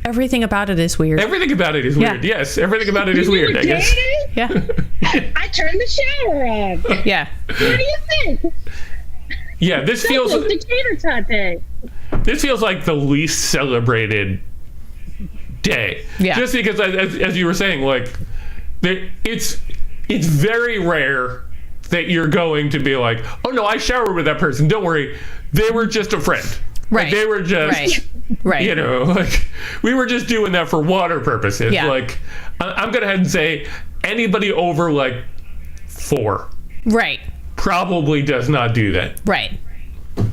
Everything about it is weird. Everything about it is weird. Yes, everything about it is weird, I guess. Yeah. I turned the shower on. Yeah. What do you think? Yeah, this feels... the tater tot day. This feels like the least celebrated day. Yeah. Just because, as you were saying, like... It's very rare that you're going to be like, oh no, I showered with that person. Don't worry, they were just a friend. Right. Like, they were just, right. You know, like we were just doing that for water purposes. Yeah. Like I'm gonna head and say anybody over like 4, right, probably does not do that. Right.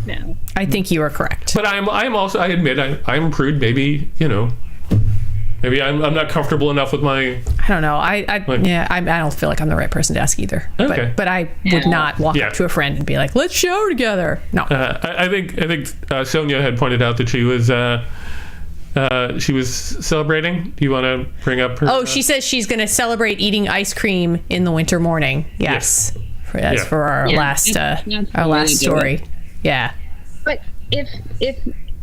No. I think you are correct. But I'm also, I admit I'm a prude. Maybe, you know. Maybe I'm not comfortable enough with my... I don't know. I don't feel like I'm the right person to ask either. Okay. But I would not walk up to a friend and be like, let's shower together. No. I think Sonia had pointed out that she was celebrating. Do you want to bring up her... Oh, she says she's going to celebrate eating ice cream in the winter morning. Yes. That's for our last story. Yeah. But if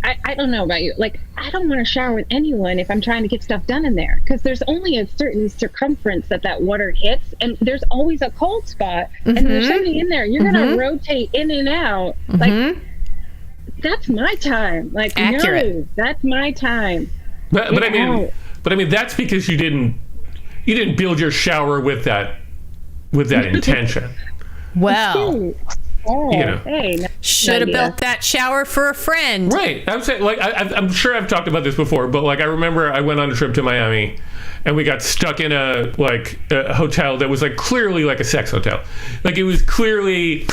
I don't know about you. Like, I don't want to shower with anyone if I'm trying to get stuff done in there, because there's only a certain circumference that water hits, and there's always a cold spot, and there's something in there. You're gonna rotate in and out. Like, that's my time. Like, accurate. No, that's my time. But I mean, that's because you didn't build your shower with that intention. Well. Oh, you know. Hey, should have built that shower for a friend. Right. I'm saying, like, I'm sure I've talked about this before, but like I remember I went on a trip to Miami, and we got stuck in a hotel that was like clearly like a sex hotel. Like it was clearly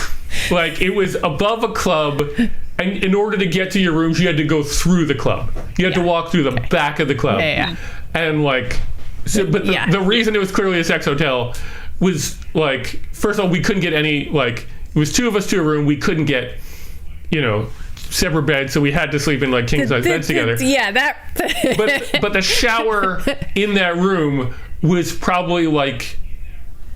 like it was above a club, and in order to get to your rooms, you had to go through the club. You had to walk through the back of the club. Yeah. And like, so, but the reason it was clearly a sex hotel was like, first of all, we couldn't get any like. It was 2 of us to a room. We couldn't get, you know, separate beds, so we had to sleep in like king size beds together. Yeah, that. but the shower in that room was probably like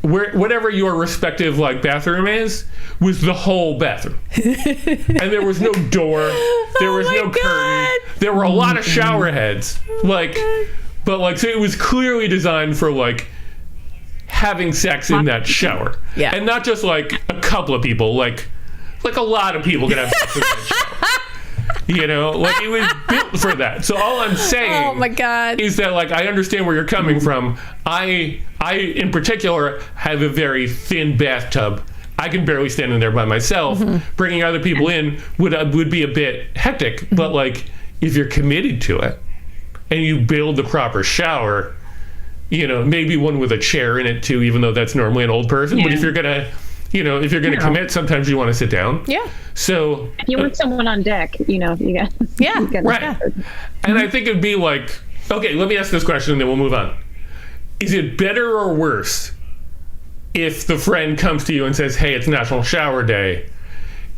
whatever your respective like bathroom is was the whole bathroom, and there was no door, there was no curtain, there were a lot of shower heads, like, but like so it was clearly designed for like. Having sex in that shower, and not just like a couple of people, like a lot of people can have sex in that shower. You know, like it was built for that. So all I'm saying, oh my God, is that like I understand where you're coming from. I in particular have a very thin bathtub. I can barely stand in there by myself. Bringing other people in would be a bit hectic. But like if you're committed to it and you build the proper shower. You know, maybe one with a chair in it too, even though that's normally an old person. Yeah. But if you're gonna commit, sometimes you want to sit down. Yeah. So if you want someone on deck, you know, you got. Yeah. Right. And I think it'd be like, okay, let me ask this question, and then we'll move on. Is it better or worse if the friend comes to you and says, "Hey, it's National Shower Day,"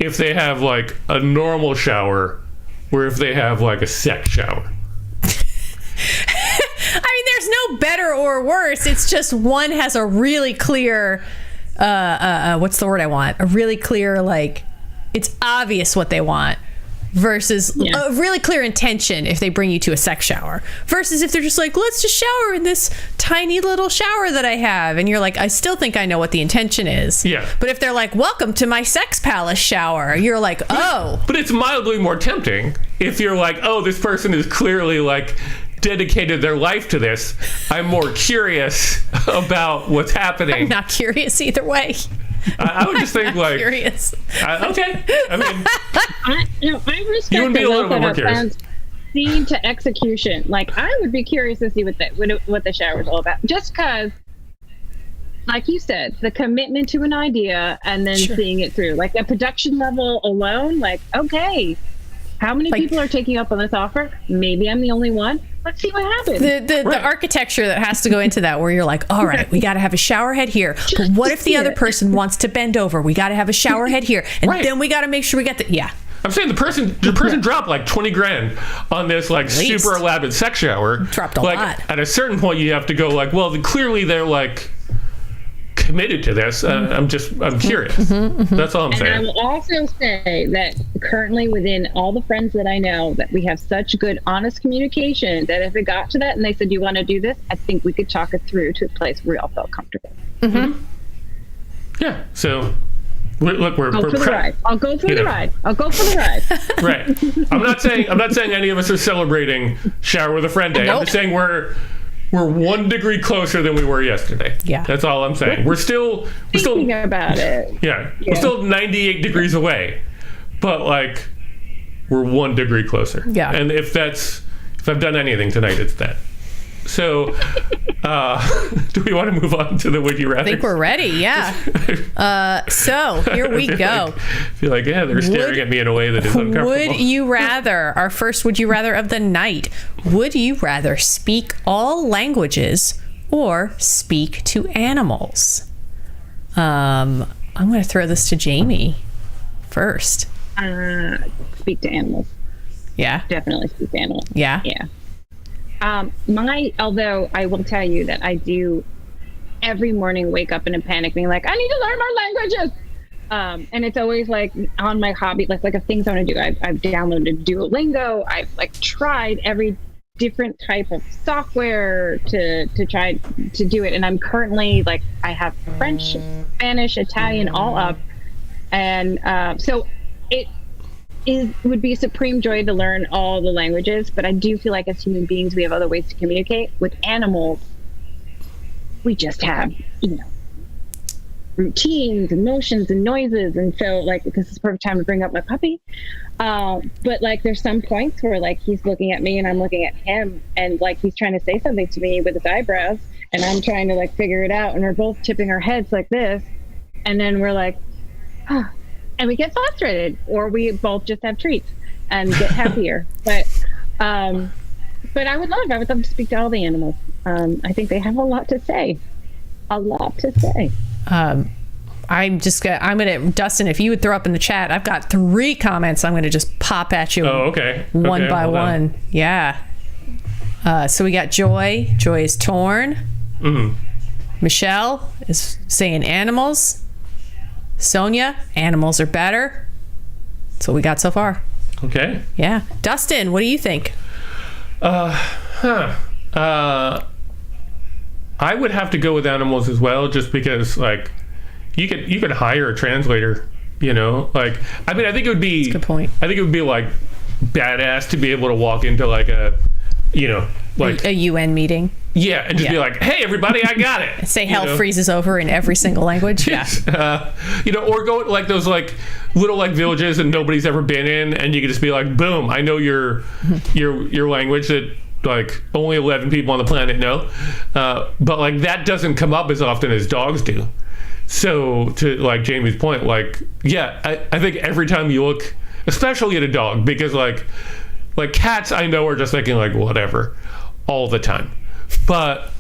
if they have like a normal shower or if they have like a sex shower. I mean, there's no better or worse. It's just one has a really clear, what's the word I want? A really clear, like, it's obvious what they want, versus a really clear intention if they bring you to a sex shower, versus if they're just like, let's just shower in this tiny little shower that I have. And you're like, I still think I know what the intention is. Yeah. But if they're like, welcome to my sex palace shower, you're like, oh. But it's mildly more tempting if you're like, oh, this person is clearly like dedicated their life to this. I'm more curious about what's happening. I'm not curious either way. I would just think like curious. Okay. I mean, I respect you would be a little bit more curious. Scene to execution. Like, I would be curious to see what the shower is all about. Just because, like you said, the commitment to an idea and then seeing it through. Like, the production level alone, like, okay, how many people are taking up on this offer? Maybe I'm the only one. Let's see what happens. The architecture that has to go into that, where you're like, all right, we got to have a shower head here. But what if the other person wants to bend over? We got to have a shower head here. And then we got to make sure we got I'm saying the person dropped like 20 grand on this like super elaborate sex shower. Dropped a like, lot. At a certain point, you have to go like, well, clearly they're like committed to this. I'm curious. That's all I'm saying. And I will also say that currently within all the friends that I know, that we have such good, honest communication that if it got to that and they said, you want to do this? I think we could talk it through to a place where we all felt comfortable. Yeah. So look, we're for the ride. I'll go for the ride. I'll go for the ride. Right. I'm not saying any of us are celebrating Shower with a Friend Day. Nope. I'm just saying we're 1 degree closer than we were yesterday. Yeah. That's all I'm saying. We're still thinking about it. Yeah. We're still 98 degrees away. But like we're 1 degree closer. Yeah. And if I've done anything tonight, it's that. So, do we want to move on to the Would You Rather? I think we're ready, yeah. So, here we go. I feel like, they're staring at me in a way that is uncomfortable. Would you rather, our first Would You Rather of the night, would you rather speak all languages or speak to animals? I'm going to throw this to Jamie first. Speak to animals. Yeah? Definitely speak to animals. Yeah? Yeah. Although I will tell you that I do every morning wake up in a panic being like, I need to learn more languages. And it's always like on my hobby, like of things I want to do. I've downloaded Duolingo. I've like tried every different type of software to try to do it. And I'm currently like, I have French, Spanish, Italian, all up. And so it would be a supreme joy to learn all the languages, but I do feel like as human beings we have other ways to communicate. With animals, we just have routines, emotions, and noises, and so like this is the perfect time to bring up my puppy. But like there's some points where like he's looking at me and I'm looking at him, and like he's trying to say something to me with his eyebrows, and I'm trying to like figure it out, and we're both tipping our heads like this, and then we're like, oh. And we get frustrated, or we both just have treats and get happier. But I would love to speak to all the animals. I think they have a lot to say. I'm gonna Dustin, if you would throw up in the chat, I've got 3 comments I'm gonna just pop at you. Oh, okay. One by one. Yeah. So we got Joy. Joy is torn. Michelle is saying animals. Sonia, animals are better. That's what we got so far. Okay. Yeah. Dustin, what do you think? I would have to go with animals as well, just because like you could hire a translator, like I think it would be That's a good point. I think it would be like badass to be able to walk into like a like a UN meeting. Yeah, and just be like, hey, everybody, I got it. Say hell freezes over in every single language. Yes. Or go to like those like little like villages that nobody's ever been in, and you could just be like, boom, I know your language that like only 11 people on the planet know. But like that doesn't come up as often as dogs do. So to like Jamie's point, like, yeah, I think every time you look, especially at a dog, because like cats I know are just thinking like whatever all the time. But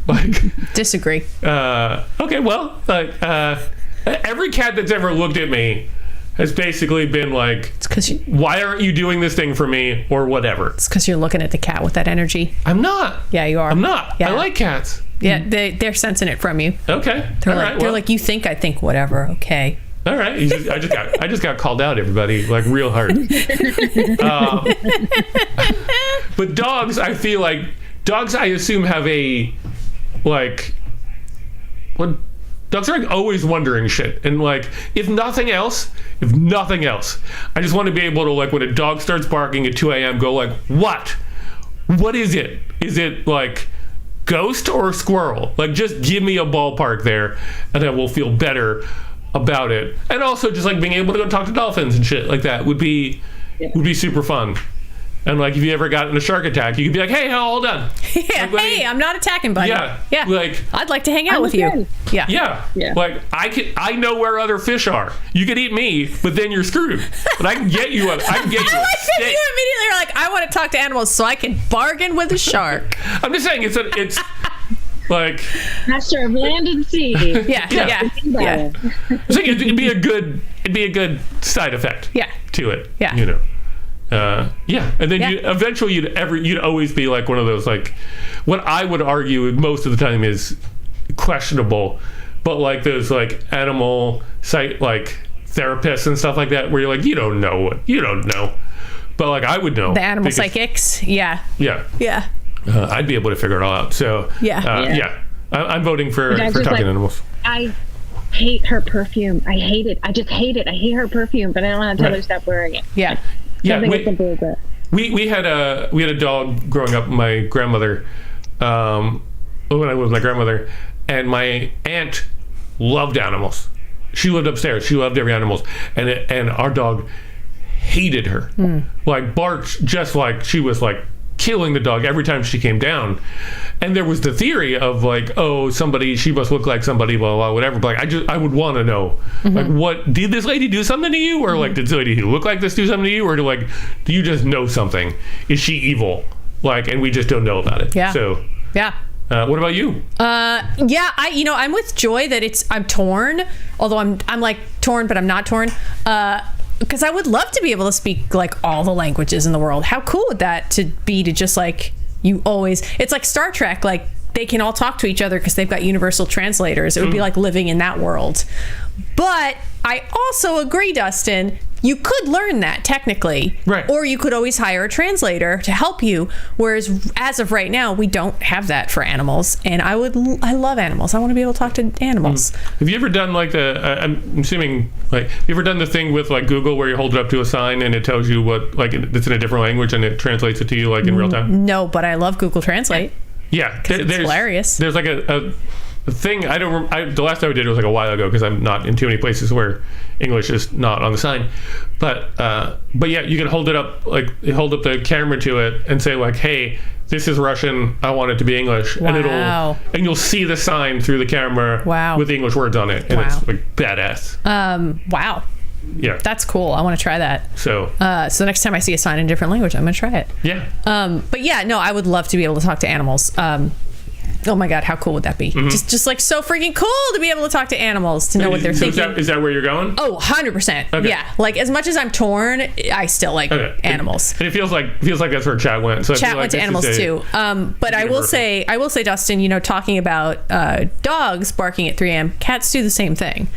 like disagree. Okay, well, like every cat that's ever looked at me has basically been like, It's because why aren't you doing this thing for me, or whatever. It's because you're looking at the cat with that energy. I'm not. Yeah, you are. I'm not. Yeah. I like cats. Yeah, they're sensing it from you. Okay. They're like, you think I think whatever. Okay. All right. I just got called out, everybody, like real hard. But dogs, I feel like I assume have a like what. Dogs are like always wondering shit, and like if nothing else, I just want to be able to, like, when a dog starts barking at 2 a.m., go like, what is it? Is it like ghost or squirrel? Like, just give me a ballpark there, and I will feel better about it. And also just like being able to go talk to dolphins and shit like that would be super fun. And like, if you ever got in a shark attack, you could be like, hey, all done. Yeah, like, hey, I'm not attacking, buddy. Yeah. Like, I'd like to hang out with you. Yeah. Like, I know where other fish are. You could eat me, but then you're screwed. But I can get you a steak. I like that you immediately are like, I want to talk to animals so I can bargain with a shark. I'm just saying, it's like master of land and sea. Yeah. So it'd be a good side effect. Yeah. To it. Yeah. You know. And then eventually you'd always be like one of those, like, what I would argue most of the time is questionable, but like those like animal like therapists and stuff like that, where you're like, you don't know, but like I would know. The animal psychics. Yeah. I'd be able to figure it all out. So I'm voting for talking animals. I hate her perfume. I hate it. I just hate it. I hate her perfume, but I don't want to tell her to stop wearing it. Yeah. We had a dog growing up. My grandmother, when I was with my grandmother, and my aunt loved animals. She lived upstairs. She loved every animal, and our dog hated her. Like, barked just like she was like killing the dog every time she came down. And there was the theory of like, oh, she must look like somebody, blah, blah, whatever. But like, I would want to know, like, what did this lady do something to you, or like, did this lady who look like this do something to you, or do you just know something? Is she evil? Like, and we just don't know about it. Yeah. So yeah. What about you? I'm with Joy that I'm torn. Although I'm like torn, but I'm not torn. Because I would love to be able to speak like all the languages in the world. How cool would that to just like, it's like Star Trek, like they can all talk to each other because they've got universal translators. It would be like living in that world. But I also agree, Dustin, you could learn that technically, right? Or you could always hire a translator to help you. Whereas as of right now, we don't have that for animals. And I love animals. I want to be able to talk to animals. Have you ever done like I'm assuming, like, have you ever done the thing with like Google where you hold it up to a sign and it tells you what, like, it's in a different language and it translates it to you like in real time? No, but I love Google Translate. Yeah, it's hilarious. There's like a thing. The last time I did it was like a while ago because I'm not in too many places where English is not on the sign. But yeah, you can hold it up, like hold up the camera to it and say like, hey, this is Russian, I want it to be English. Wow. And you'll see the sign through the camera with English words on it. And it's like badass. Wow. Yeah. That's coll. I want to try that. So next time I see a sign in a different language, I'm going to try it. Yeah. But yeah, no, I would love to be able to talk to animals. Oh my God, how cool would that be? Just like so freaking cool to be able to talk to animals, to know what they're thinking. Is that where you're going? Oh, 100%. Okay. Yeah. Like, as much as I'm torn, I still like animals. And it feels like that's where chat went. So chat went to animals too. But I will say, Dustin, talking about dogs barking at 3 a.m., cats do the same thing.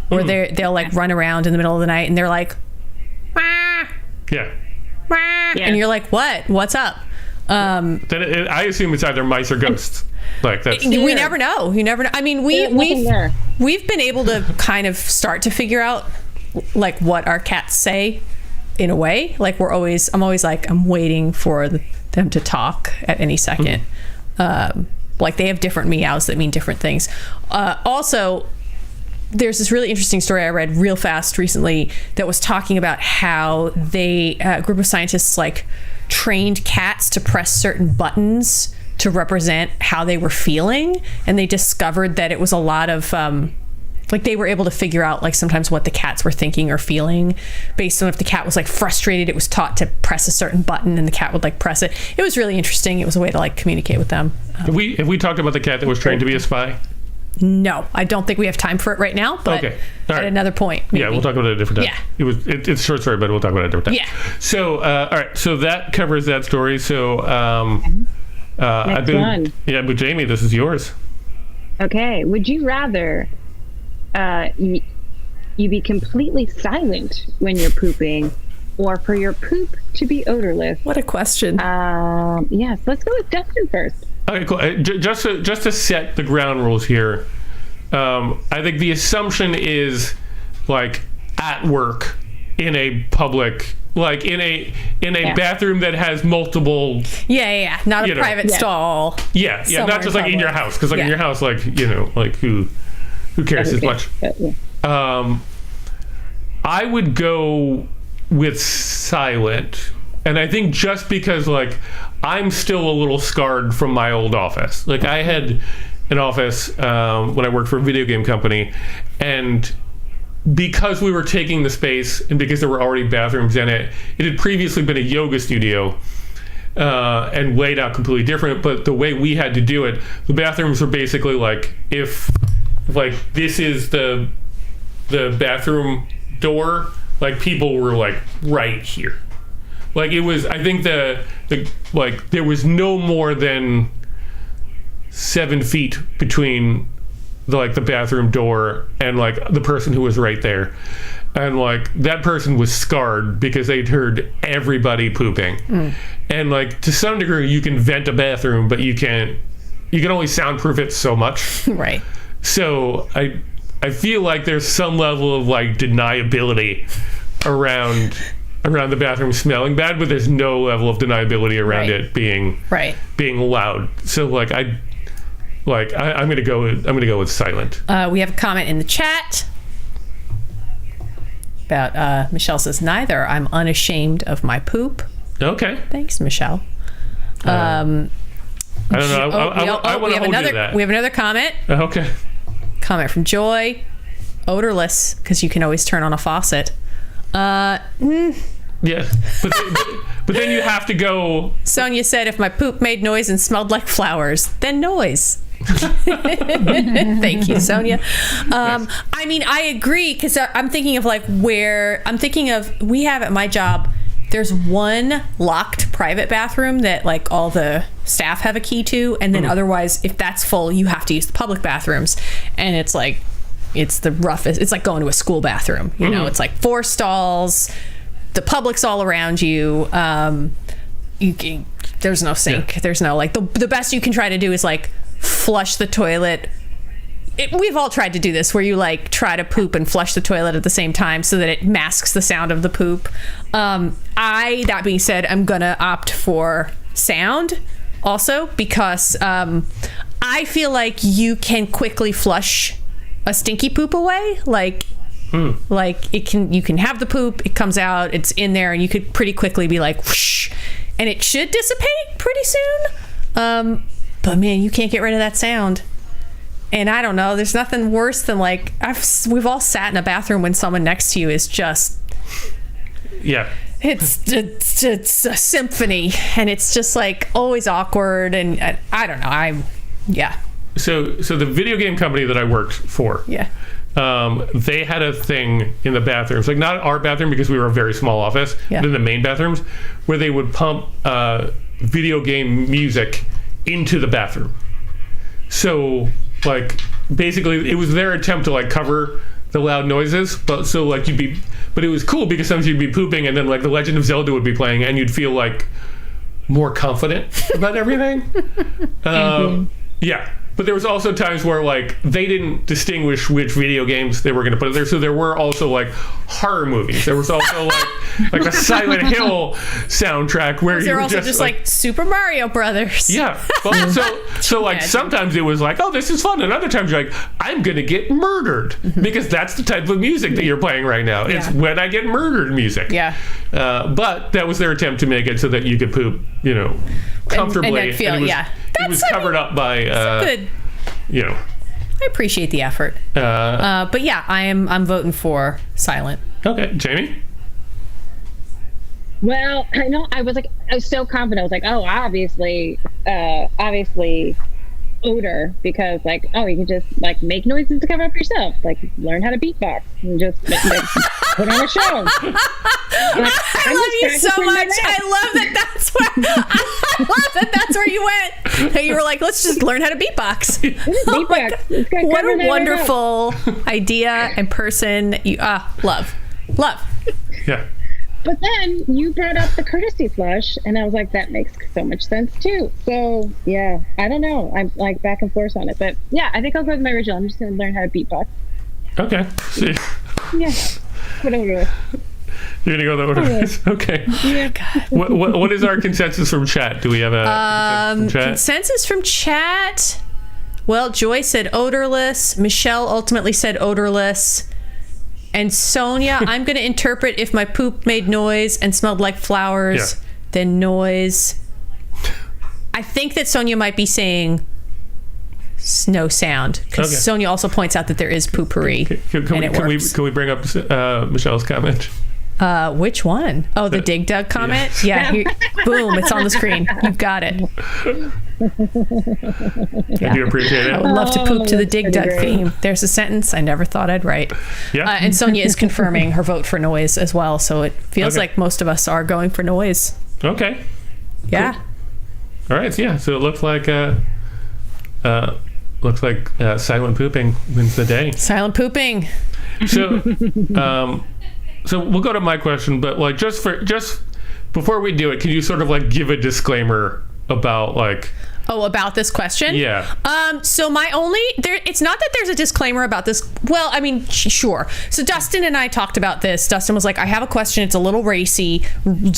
Where they'll like run around in the middle of the night and they're like, wah, yeah. wah, and you're like, what? What's up? Then I assume it's either mice or ghosts. Like that's we never know. You never know. I mean, we've been able to kind of start to figure out like what our cats say in a way. Like I'm always like, I'm waiting for them to talk at any second. Like they have different meows that mean different things. Also, there's this really interesting story I read real fast recently that was talking about how a group of scientists like trained cats to press certain buttons to represent how they were feeling, and they discovered that it was a lot of like they were able to figure out like sometimes what the cats were thinking or feeling based on if the cat was like frustrated, it was taught to press a certain button and the cat would like press it. It was really interesting. It was a way to like communicate with them. Have we talked about the cat that was trained to be a spy? No, I don't think we have time for it right now, but at another point. Maybe. Yeah, we'll talk about it at a different time. Yeah. It's a short story, but we'll talk about it at a different time. Yeah. So, all right. So that covers that story. So, Next one. Yeah, but Jamie, this is yours. Okay. Would you rather you be completely silent when you're pooping, or for your poop to be odorless? What a question. Yes. Let's go with Dustin first. Okay, cool. Just to set the ground rules here, I think the assumption is like at work in a public, like in a bathroom that has multiple. Yeah. Not a private stall. Yeah. Not just like in your house, because like in your house, like like who cares as much. I would go with silent. And I think just because, like, I'm still a little scarred from my old office. Like, I had an office when I worked for a video game company, and because we were taking the space and because there were already bathrooms in it, it had previously been a yoga studio and laid out completely different. But the way we had to do it, the bathrooms were basically like, if, like, this is the bathroom door, like, people were, like, right here. Like, it was, I think like, there was no more than 7 feet between the bathroom door and, like, the person who was right there. And, like, that person was scarred because they'd heard everybody pooping. And, like, to some degree, you can vent a bathroom, but you can only soundproof it so much. Right. So I feel like there's some level of, like, deniability around the bathroom smelling bad, but there's no level of deniability around it being loud. So like I'm gonna go with silent. We have a comment in the chat about Michelle says neither. I'm unashamed of my poop. Okay. Thanks, Michelle. I don't know. I want to hold you to that. We have another comment. Okay. Comment from Joy. Odorless, because you can always turn on a faucet. Yeah, but then you have to go. Sonia said, if my poop made noise and smelled like flowers, then noise. Thank you, Sonia. I mean, I agree, because I'm thinking of we have at my job, there's one locked private bathroom that like all the staff have a key to, and then otherwise, if that's full, you have to use the public bathrooms, and it's like, it's the roughest. It's like going to a school bathroom, you know. It's like 4 stalls, the public's all around you. There's no sink. There's no, like, the best you can try to do is like flush the toilet. We've all tried to do this, where you like try to poop and flush the toilet at the same time so that it masks the sound of the poop. That being said, I'm gonna opt for sound also, because I feel like you can quickly flush a stinky poop away. Like you can have the poop, it comes out, it's in there, and you could pretty quickly be like whoosh, and it should dissipate pretty soon. But man, you can't get rid of that sound. And I don't know, there's nothing worse than like, we've all sat in a bathroom when someone next to you is just it's a symphony, and it's just like always awkward, and I don't know. So the video game company that I worked for, they had a thing in the bathrooms, like not our bathroom because we were a very small office, but in the main bathrooms, where they would pump video game music into the bathroom. So like basically it was their attempt to like cover the loud noises, but it was cool because sometimes you'd be pooping and then like The Legend of Zelda would be playing and you'd feel like more confident about everything. But there was also times where like they didn't distinguish which video games they were going to put there, so there were also like horror movies. There was also like a Silent Hill soundtrack where you were also just like Super Mario Brothers. Yeah. Well, so like sometimes it was like, oh, this is fun, and other times you're like, I'm going to get murdered, because that's the type of music that you're playing right now. It's when I get murdered music. Yeah. But that was their attempt to make it so that you could poop, comfortably. And it was covered up by good. I appreciate the effort. But yeah, I'm voting for silent. Okay, Jamie? Well, I know I was so confident. I was like, oh, obviously odor because like, oh, you can just like make noises to cover up yourself, like learn how to beatbox and just put on a show. Like, I love you so much. I love that that's where you went. You were like, let's just learn how to beatbox. Beatbox. What a wonderful idea and person. You love. Yeah. But then you brought up the courtesy flush, and I was like, that makes so much sense too. So yeah, I don't know. I'm like back and forth on it, but yeah, I think I'll go with my original. I'm just going to learn how to beatbox. Okay. See. Yeah. Whatever. You're gonna go that order. Okay. Yeah. What is our consensus from chat? Do we have a consensus from chat? Well, Joy said odorless. Michelle ultimately said odorless. And Sonia, I'm going to interpret if my poop made noise and smelled like flowers, then noise. I think that Sonia might be saying no sound, because Sonia also points out that there is poopery. Can we bring up Michelle's comment? Which one? Oh, the Dig Dug comment? Yeah. Boom, it's on the screen. You've got it. I do appreciate it. I would love to poop to the Dig Dug theme. There's a sentence I never thought I'd write. Yeah. And Sonia is confirming her vote for noise as well, so it feels like most of us are going for noise. Okay. Yeah. Cool. All right. Yeah. So it looks like silent pooping wins the day. Silent pooping. So, so we'll go to my question, but like just before we do it, can you sort of like give a disclaimer about like? Oh, about this question? Yeah. So it's not that there's a disclaimer about this. Well, I mean, sure. So Dustin and I talked about this. Dustin was like, I have a question. It's a little racy.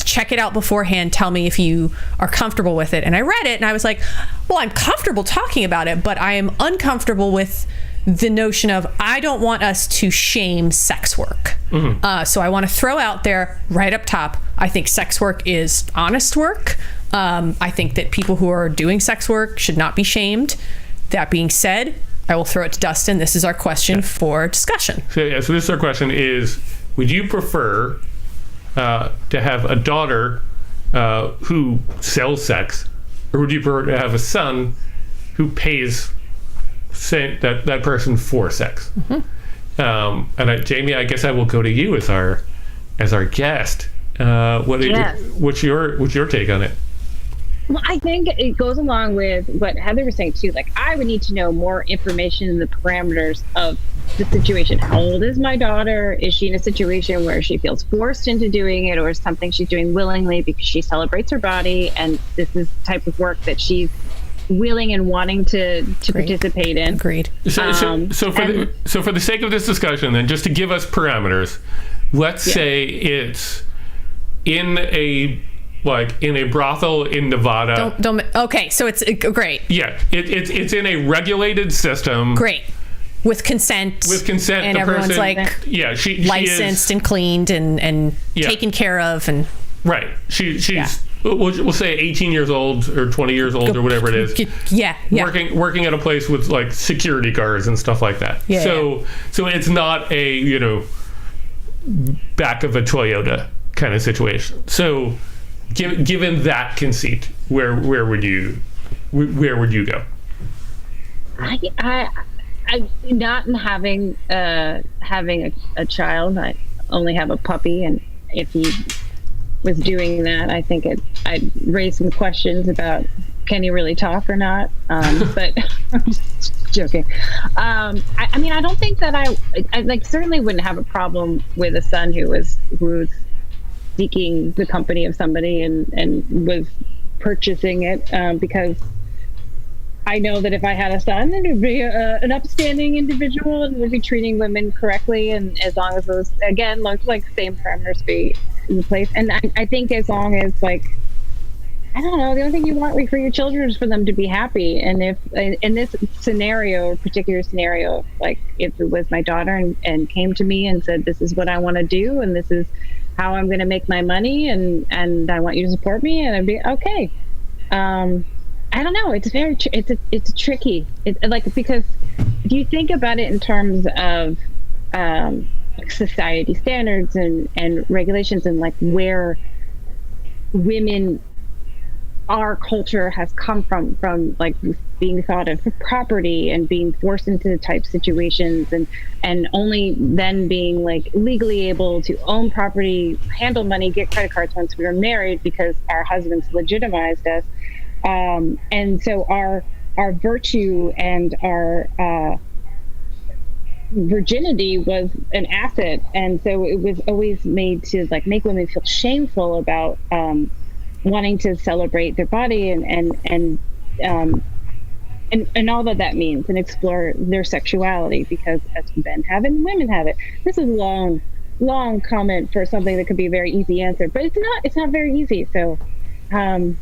Check it out beforehand. Tell me if you are comfortable with it. And I read it and I was like, well, I'm comfortable talking about it, but I am uncomfortable with the notion of I don't want us to shame sex work. Mm-hmm. So I want to throw out there right up top, I think sex work is honest work. I think that people who are doing sex work should not be shamed. That being said, I will throw it to Dustin. This is our question for discussion. So this is our question is, would you prefer to have a daughter who sells sex, or would you prefer to have a son who pays that person for sex? Mm-hmm. Jamie, I guess I will go to you as our guest. What's your take on it? Well, I think it goes along with what Heather was saying too. Like, I would need to know more information in the parameters of the situation. How old is my daughter? Is she in a situation where she feels forced into doing it, or is something she's doing willingly because she celebrates her body and this is the type of work that she's willing and wanting to participate in? Agreed. So for the sake of this discussion, then, just to give us parameters, let's say it's in a brothel in Nevada. Okay, so it's great. Yeah, it's in a regulated system. Great. With consent, and everyone's she licensed and cleaned and taken care of, and right. She's we'll say 18 years old or 20 years old or whatever it is. Yeah. Working at a place with like security guards and stuff like that. Yeah. So it's not a back of a Toyota kind of situation. So given that conceit, where would you go? I not having a child. I only have a puppy, and if he was doing that, I think I'd raise some questions about, can he really talk or not? But I'm just joking. I mean, I don't think that I certainly wouldn't have a problem with a son who was seeking the company of somebody and was purchasing it, because I know that if I had a son, it would be an upstanding individual and would be treating women correctly, and as long as those, again, look like same parameters be in place. And I think as long as, like, I don't know, the only thing you want for your children is for them to be happy. And if in this scenario, particular scenario, like if it was my daughter and came to me and said, this is what I want to do and this is how I'm going to make my money, and I want you to support me, and I'd be okay. I don't know. It's very it's tricky. Because if you think about it in terms of society standards and regulations, and like where women our culture has come from like being thought of for property and being forced into type situations, and only then being like legally able to own property, handle money, get credit cards once we were married because our husbands legitimized us. And so our virtue and our virginity was an asset, and so it was always made to like make women feel shameful about wanting to celebrate their body and all that means, and explore their sexuality, because as men have it and women have it. This is a long comment for something that could be a very easy answer, but it's not very easy. So I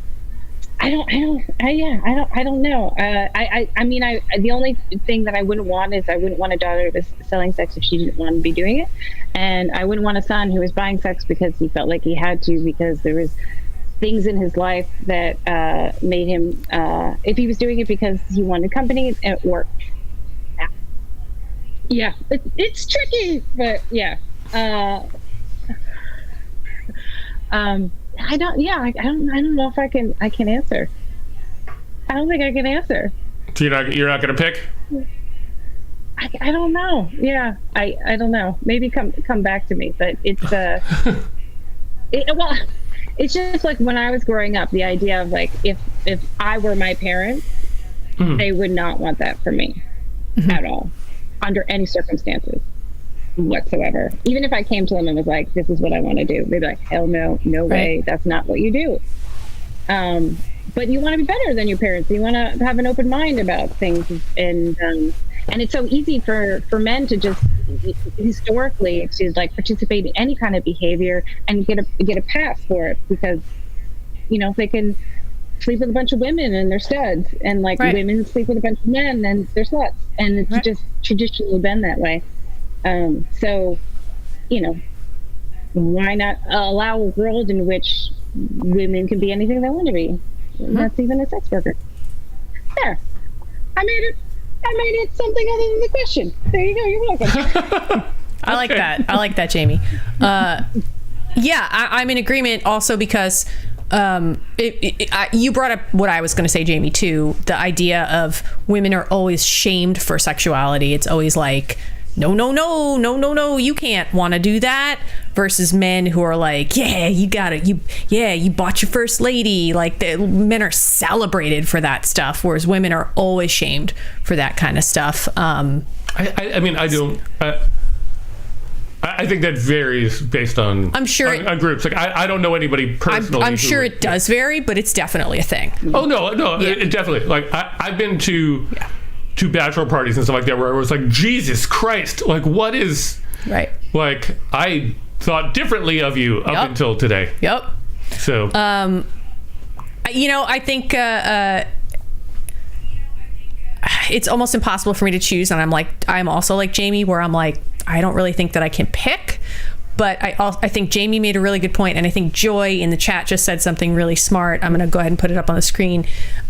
don't know. I mean, the only thing that I wouldn't want is I wouldn't want a daughter who was selling sex if she didn't want to be doing it. And I wouldn't want a son who was buying sex because he felt like he had to, because there was things in his life that made him, if he was doing it because he wanted company, it worked. Yeah, it's tricky, but yeah. I don't know if I can answer. I don't think I can answer. So you're not going to pick? I don't know. Yeah, I don't know. Maybe come back to me. But it's it's just like when I was growing up, the idea of like if I were my parents, they would not want that for me at all, under any circumstances whatsoever. Even if I came to them and was like, this is what I want to do, they'd be like, hell no, no way, that's not what you do. But you want to be better than your parents. You want to have an open mind about things, and it's so easy for men to just historically to like participate in any kind of behavior and get a pass for it, because they can sleep with a bunch of women and they're studs, and like women sleep with a bunch of men and they're sluts, and it's just traditionally been that way. So, why not allow a world in which women can be anything they want to be? That's even a sex worker. There, I made it something other than the question. There you go. You're welcome. I like that. I like that, Jamie. Yeah, I'm in agreement also because you brought up what I was going to say, Jamie, too. The idea of women are always shamed for sexuality. It's always like, no, you can't want to do that, versus men who are like, yeah, you got it, you bought your first lady. Like, the men are celebrated for that stuff, whereas women are always shamed for that kind of stuff. I think that varies based on, I'm sure, on groups. Like, I don't know anybody personally. I'm sure it does vary, but it's definitely a thing. Oh no, yeah. It definitely. Like, I've been to bachelor parties and stuff like that where I was like, Jesus Christ, like, what is right? Like, I thought differently of you up until today. Yep. So, I think it's almost impossible for me to choose, and I'm also like Jamie, where I'm like, I don't really think that I can pick. But I think Jamie made a really good point, and I think Joy in the chat just said something really smart. I'm going to go ahead and put it up on the screen.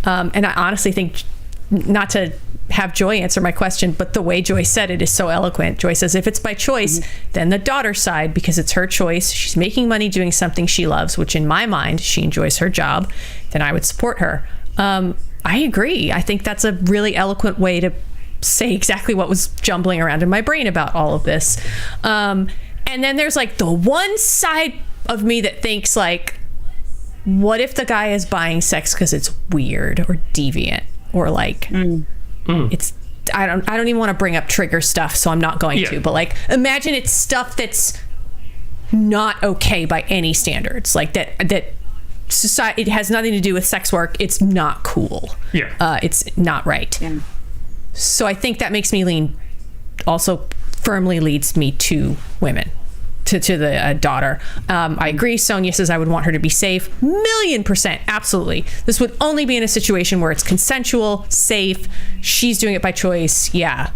And I honestly think, not to have Joy answer my question, but the way Joy said it is so eloquent. Joy says, if it's by choice, then the daughter's side, because it's her choice. She's making money doing something she loves, which in my mind, she enjoys her job, then I would support her. I agree. I think that's a really eloquent way to say exactly what was jumbling around in my brain about all of this. And then there's like the one side of me that thinks like, what if the guy is buying sex because it's weird or deviant, or like it's, I don't even want to bring up trigger stuff, so I'm not going to, but like, imagine it's stuff that's not okay by any standards, like that society, it has nothing to do with sex work, it's not cool, it's not right. So I think that makes me lean, also firmly leads me to women, to the daughter. I agree. Sonia says I would want her to be safe. 1,000,000%. Absolutely. This would only be in a situation where it's consensual, safe. She's doing it by choice. Yeah.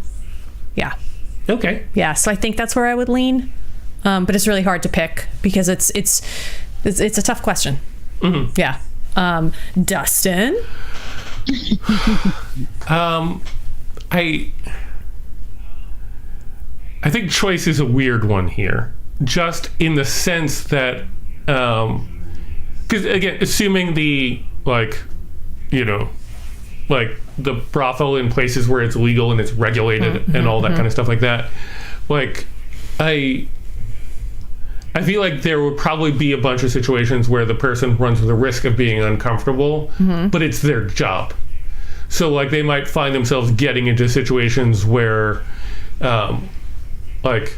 Okay. Yeah. So I think that's where I would lean. But it's really hard to pick because it's a tough question. Yeah. Dustin. I think choice is a weird one here, just in the sense that, because again, assuming the like, you know, like the brothel in places where it's legal and it's regulated and all that kind of stuff like that. Like, I feel like there would probably be a bunch of situations where the person runs the risk of being uncomfortable, but it's their job. So, like, they might find themselves getting into situations where, like,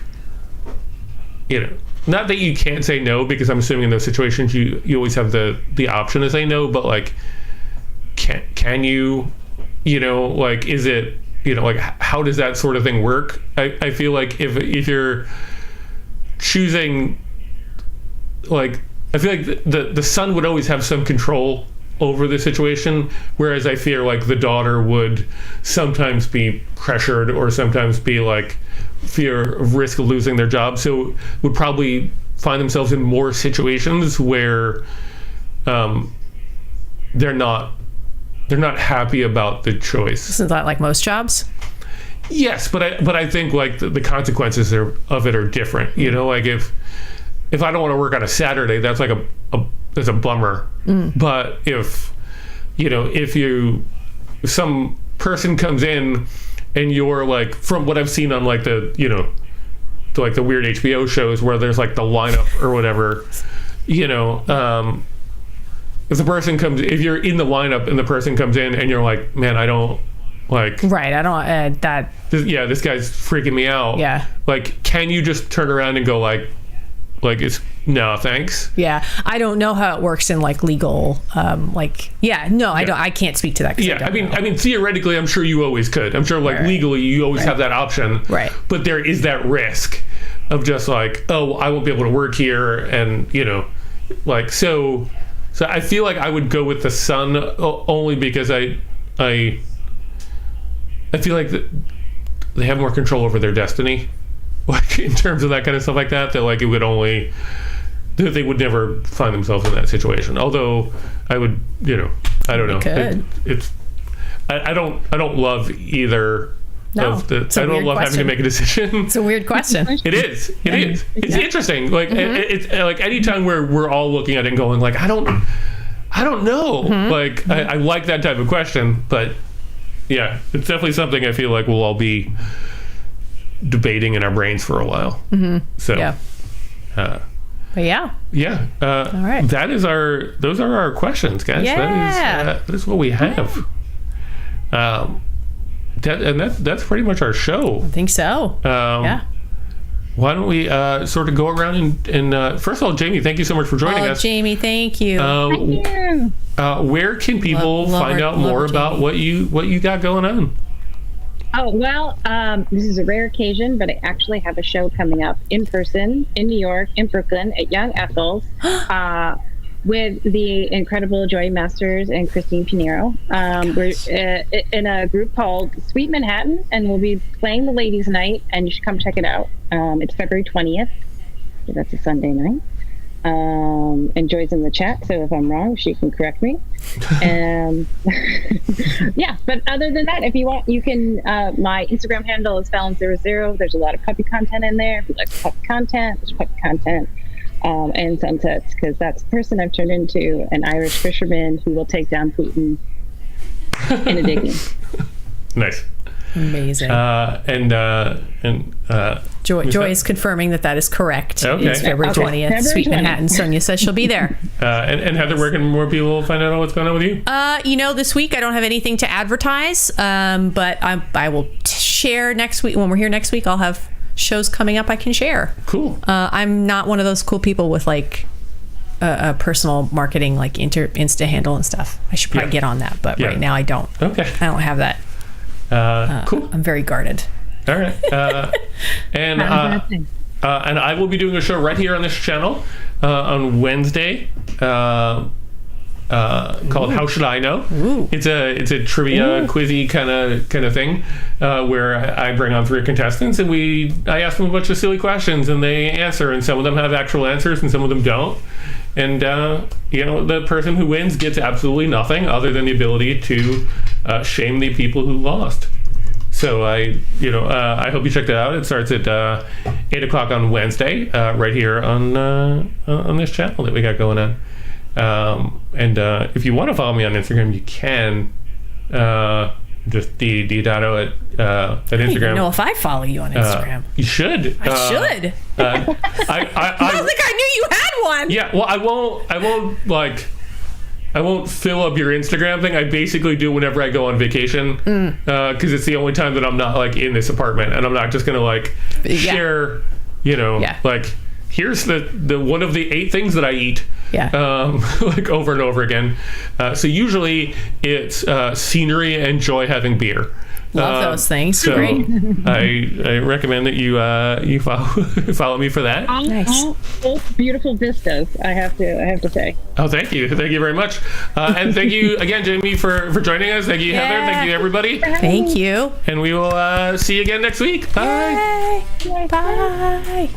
you know, not that you can't say no, because I'm assuming in those situations you always have the option to say no, but, like, can you, you know, like, is it, you know, like, how does that sort of thing work? I feel like if you're choosing, like, I feel like the son would always have some control over the situation, whereas I fear like the daughter would sometimes be pressured or sometimes be like fear of risk of losing their job, so would probably find themselves in more situations where they're not happy about the choice. Isn't that like most jobs? Yes, but I think like the consequences of it are different. You know, like if I don't want to work on a Saturday, that's like that's a bummer. But if some person comes in and you're like, from what I've seen on like the weird HBO shows where there's like the lineup or whatever, you know, if you're in the lineup and the person comes in and you're like, man, I don't like, right, I don't this guy's freaking me out. Yeah. Like, can you just turn around and go like it's no thanks? Yeah, I don't know how it works in like legal I can't speak to that. I mean theoretically I'm sure you always could. I'm sure like legally you always have that option, right? But there is that risk of just like, oh, I won't be able to work here, and you know, like so I feel like I would go with the son only because I feel like they have more control over their destiny, like in terms of that kind of stuff like that. That like it would only, that they would never find themselves in that situation. Although I would, you know, I don't know. I don't love either. No, I don't love having to make a decision. It's a weird question. It is. It's interesting. Like it's like anytime where we're all looking at it and going like, I don't know. Like I like that type of question, but yeah, it's definitely something I feel like we'll all be debating in our brains for a while. So yeah. But yeah. All right. Those are our questions, guys. Yeah. That is what we have. That's pretty much our show. I think so. Yeah. Why don't we sort of go around and first of all, Jamie, thank you so much for joining us. Jamie, thank you. Thank you. Where can people find out more about what you got going on? Oh, well, this is a rare occasion, but I actually have a show coming up in person in New York, in Brooklyn, at Young Ethel's, with the incredible Joy Masters and Christine Pinheiro. We're in a group called Sweet Manhattan, and we'll be playing the Ladies' Night, and you should come check it out. It's February 20th. So that's a Sunday night. And Joy's in the chat, so if I'm wrong, she can correct me. Yeah, but other than that, if you want, you can, my Instagram handle is Fallon00. There's a lot of puppy content in there. If you like puppy content, there's puppy content. And sunsets, because that's the person I've turned into, an Irish fisherman who will take down Putin in a digging. Nice. Amazing. Joy is confirming that is correct. Okay. It's February 20th. February Sweet 20th. Manhattan. Sonia says she'll be there. And Heather, where can more people find out what's going on with you? This week I don't have anything to advertise, but I will share next week. When we're here next week, I'll have shows coming up I can share. Cool. I'm not one of those cool people with like a personal marketing like Insta handle and stuff. I should probably get on that, but right now I don't. Okay. I don't have that. Cool. I'm very guarded. All right. And I will be doing a show right here on this channel on Wednesday called How Should I Know? Ooh. It's a trivia quizzy kind of thing where I bring on 3 contestants and I ask them a bunch of silly questions and they answer, and some of them have actual answers and some of them don't. And the person who wins gets absolutely nothing other than the ability to shame the people who lost. So I hope you check that out. It starts at 8:00 on Wednesday, right here on this channel that we got going on. And if you want to follow me on Instagram, you can. Just D.O at Instagram. I don't even know if I follow you on Instagram. You should. I should. I don't think I knew you had one. Yeah. Well, I won't fill up your Instagram thing. I basically do whenever I go on vacation, because it's the only time that I'm not like in this apartment, and I'm not just gonna like share. Like here's the one of the 8 things that I eat. Yeah. Like over and over again. So usually it's scenery and joy having beer. Love those things. So great. I recommend that you follow me for that. Nice. Both beautiful vistas, I have to say. Oh, thank you very much, and thank you again, Jamie, for joining us. Thank you, Heather. Thank you, everybody. Thank you. And we will see you again next week. Bye. Yay. Bye.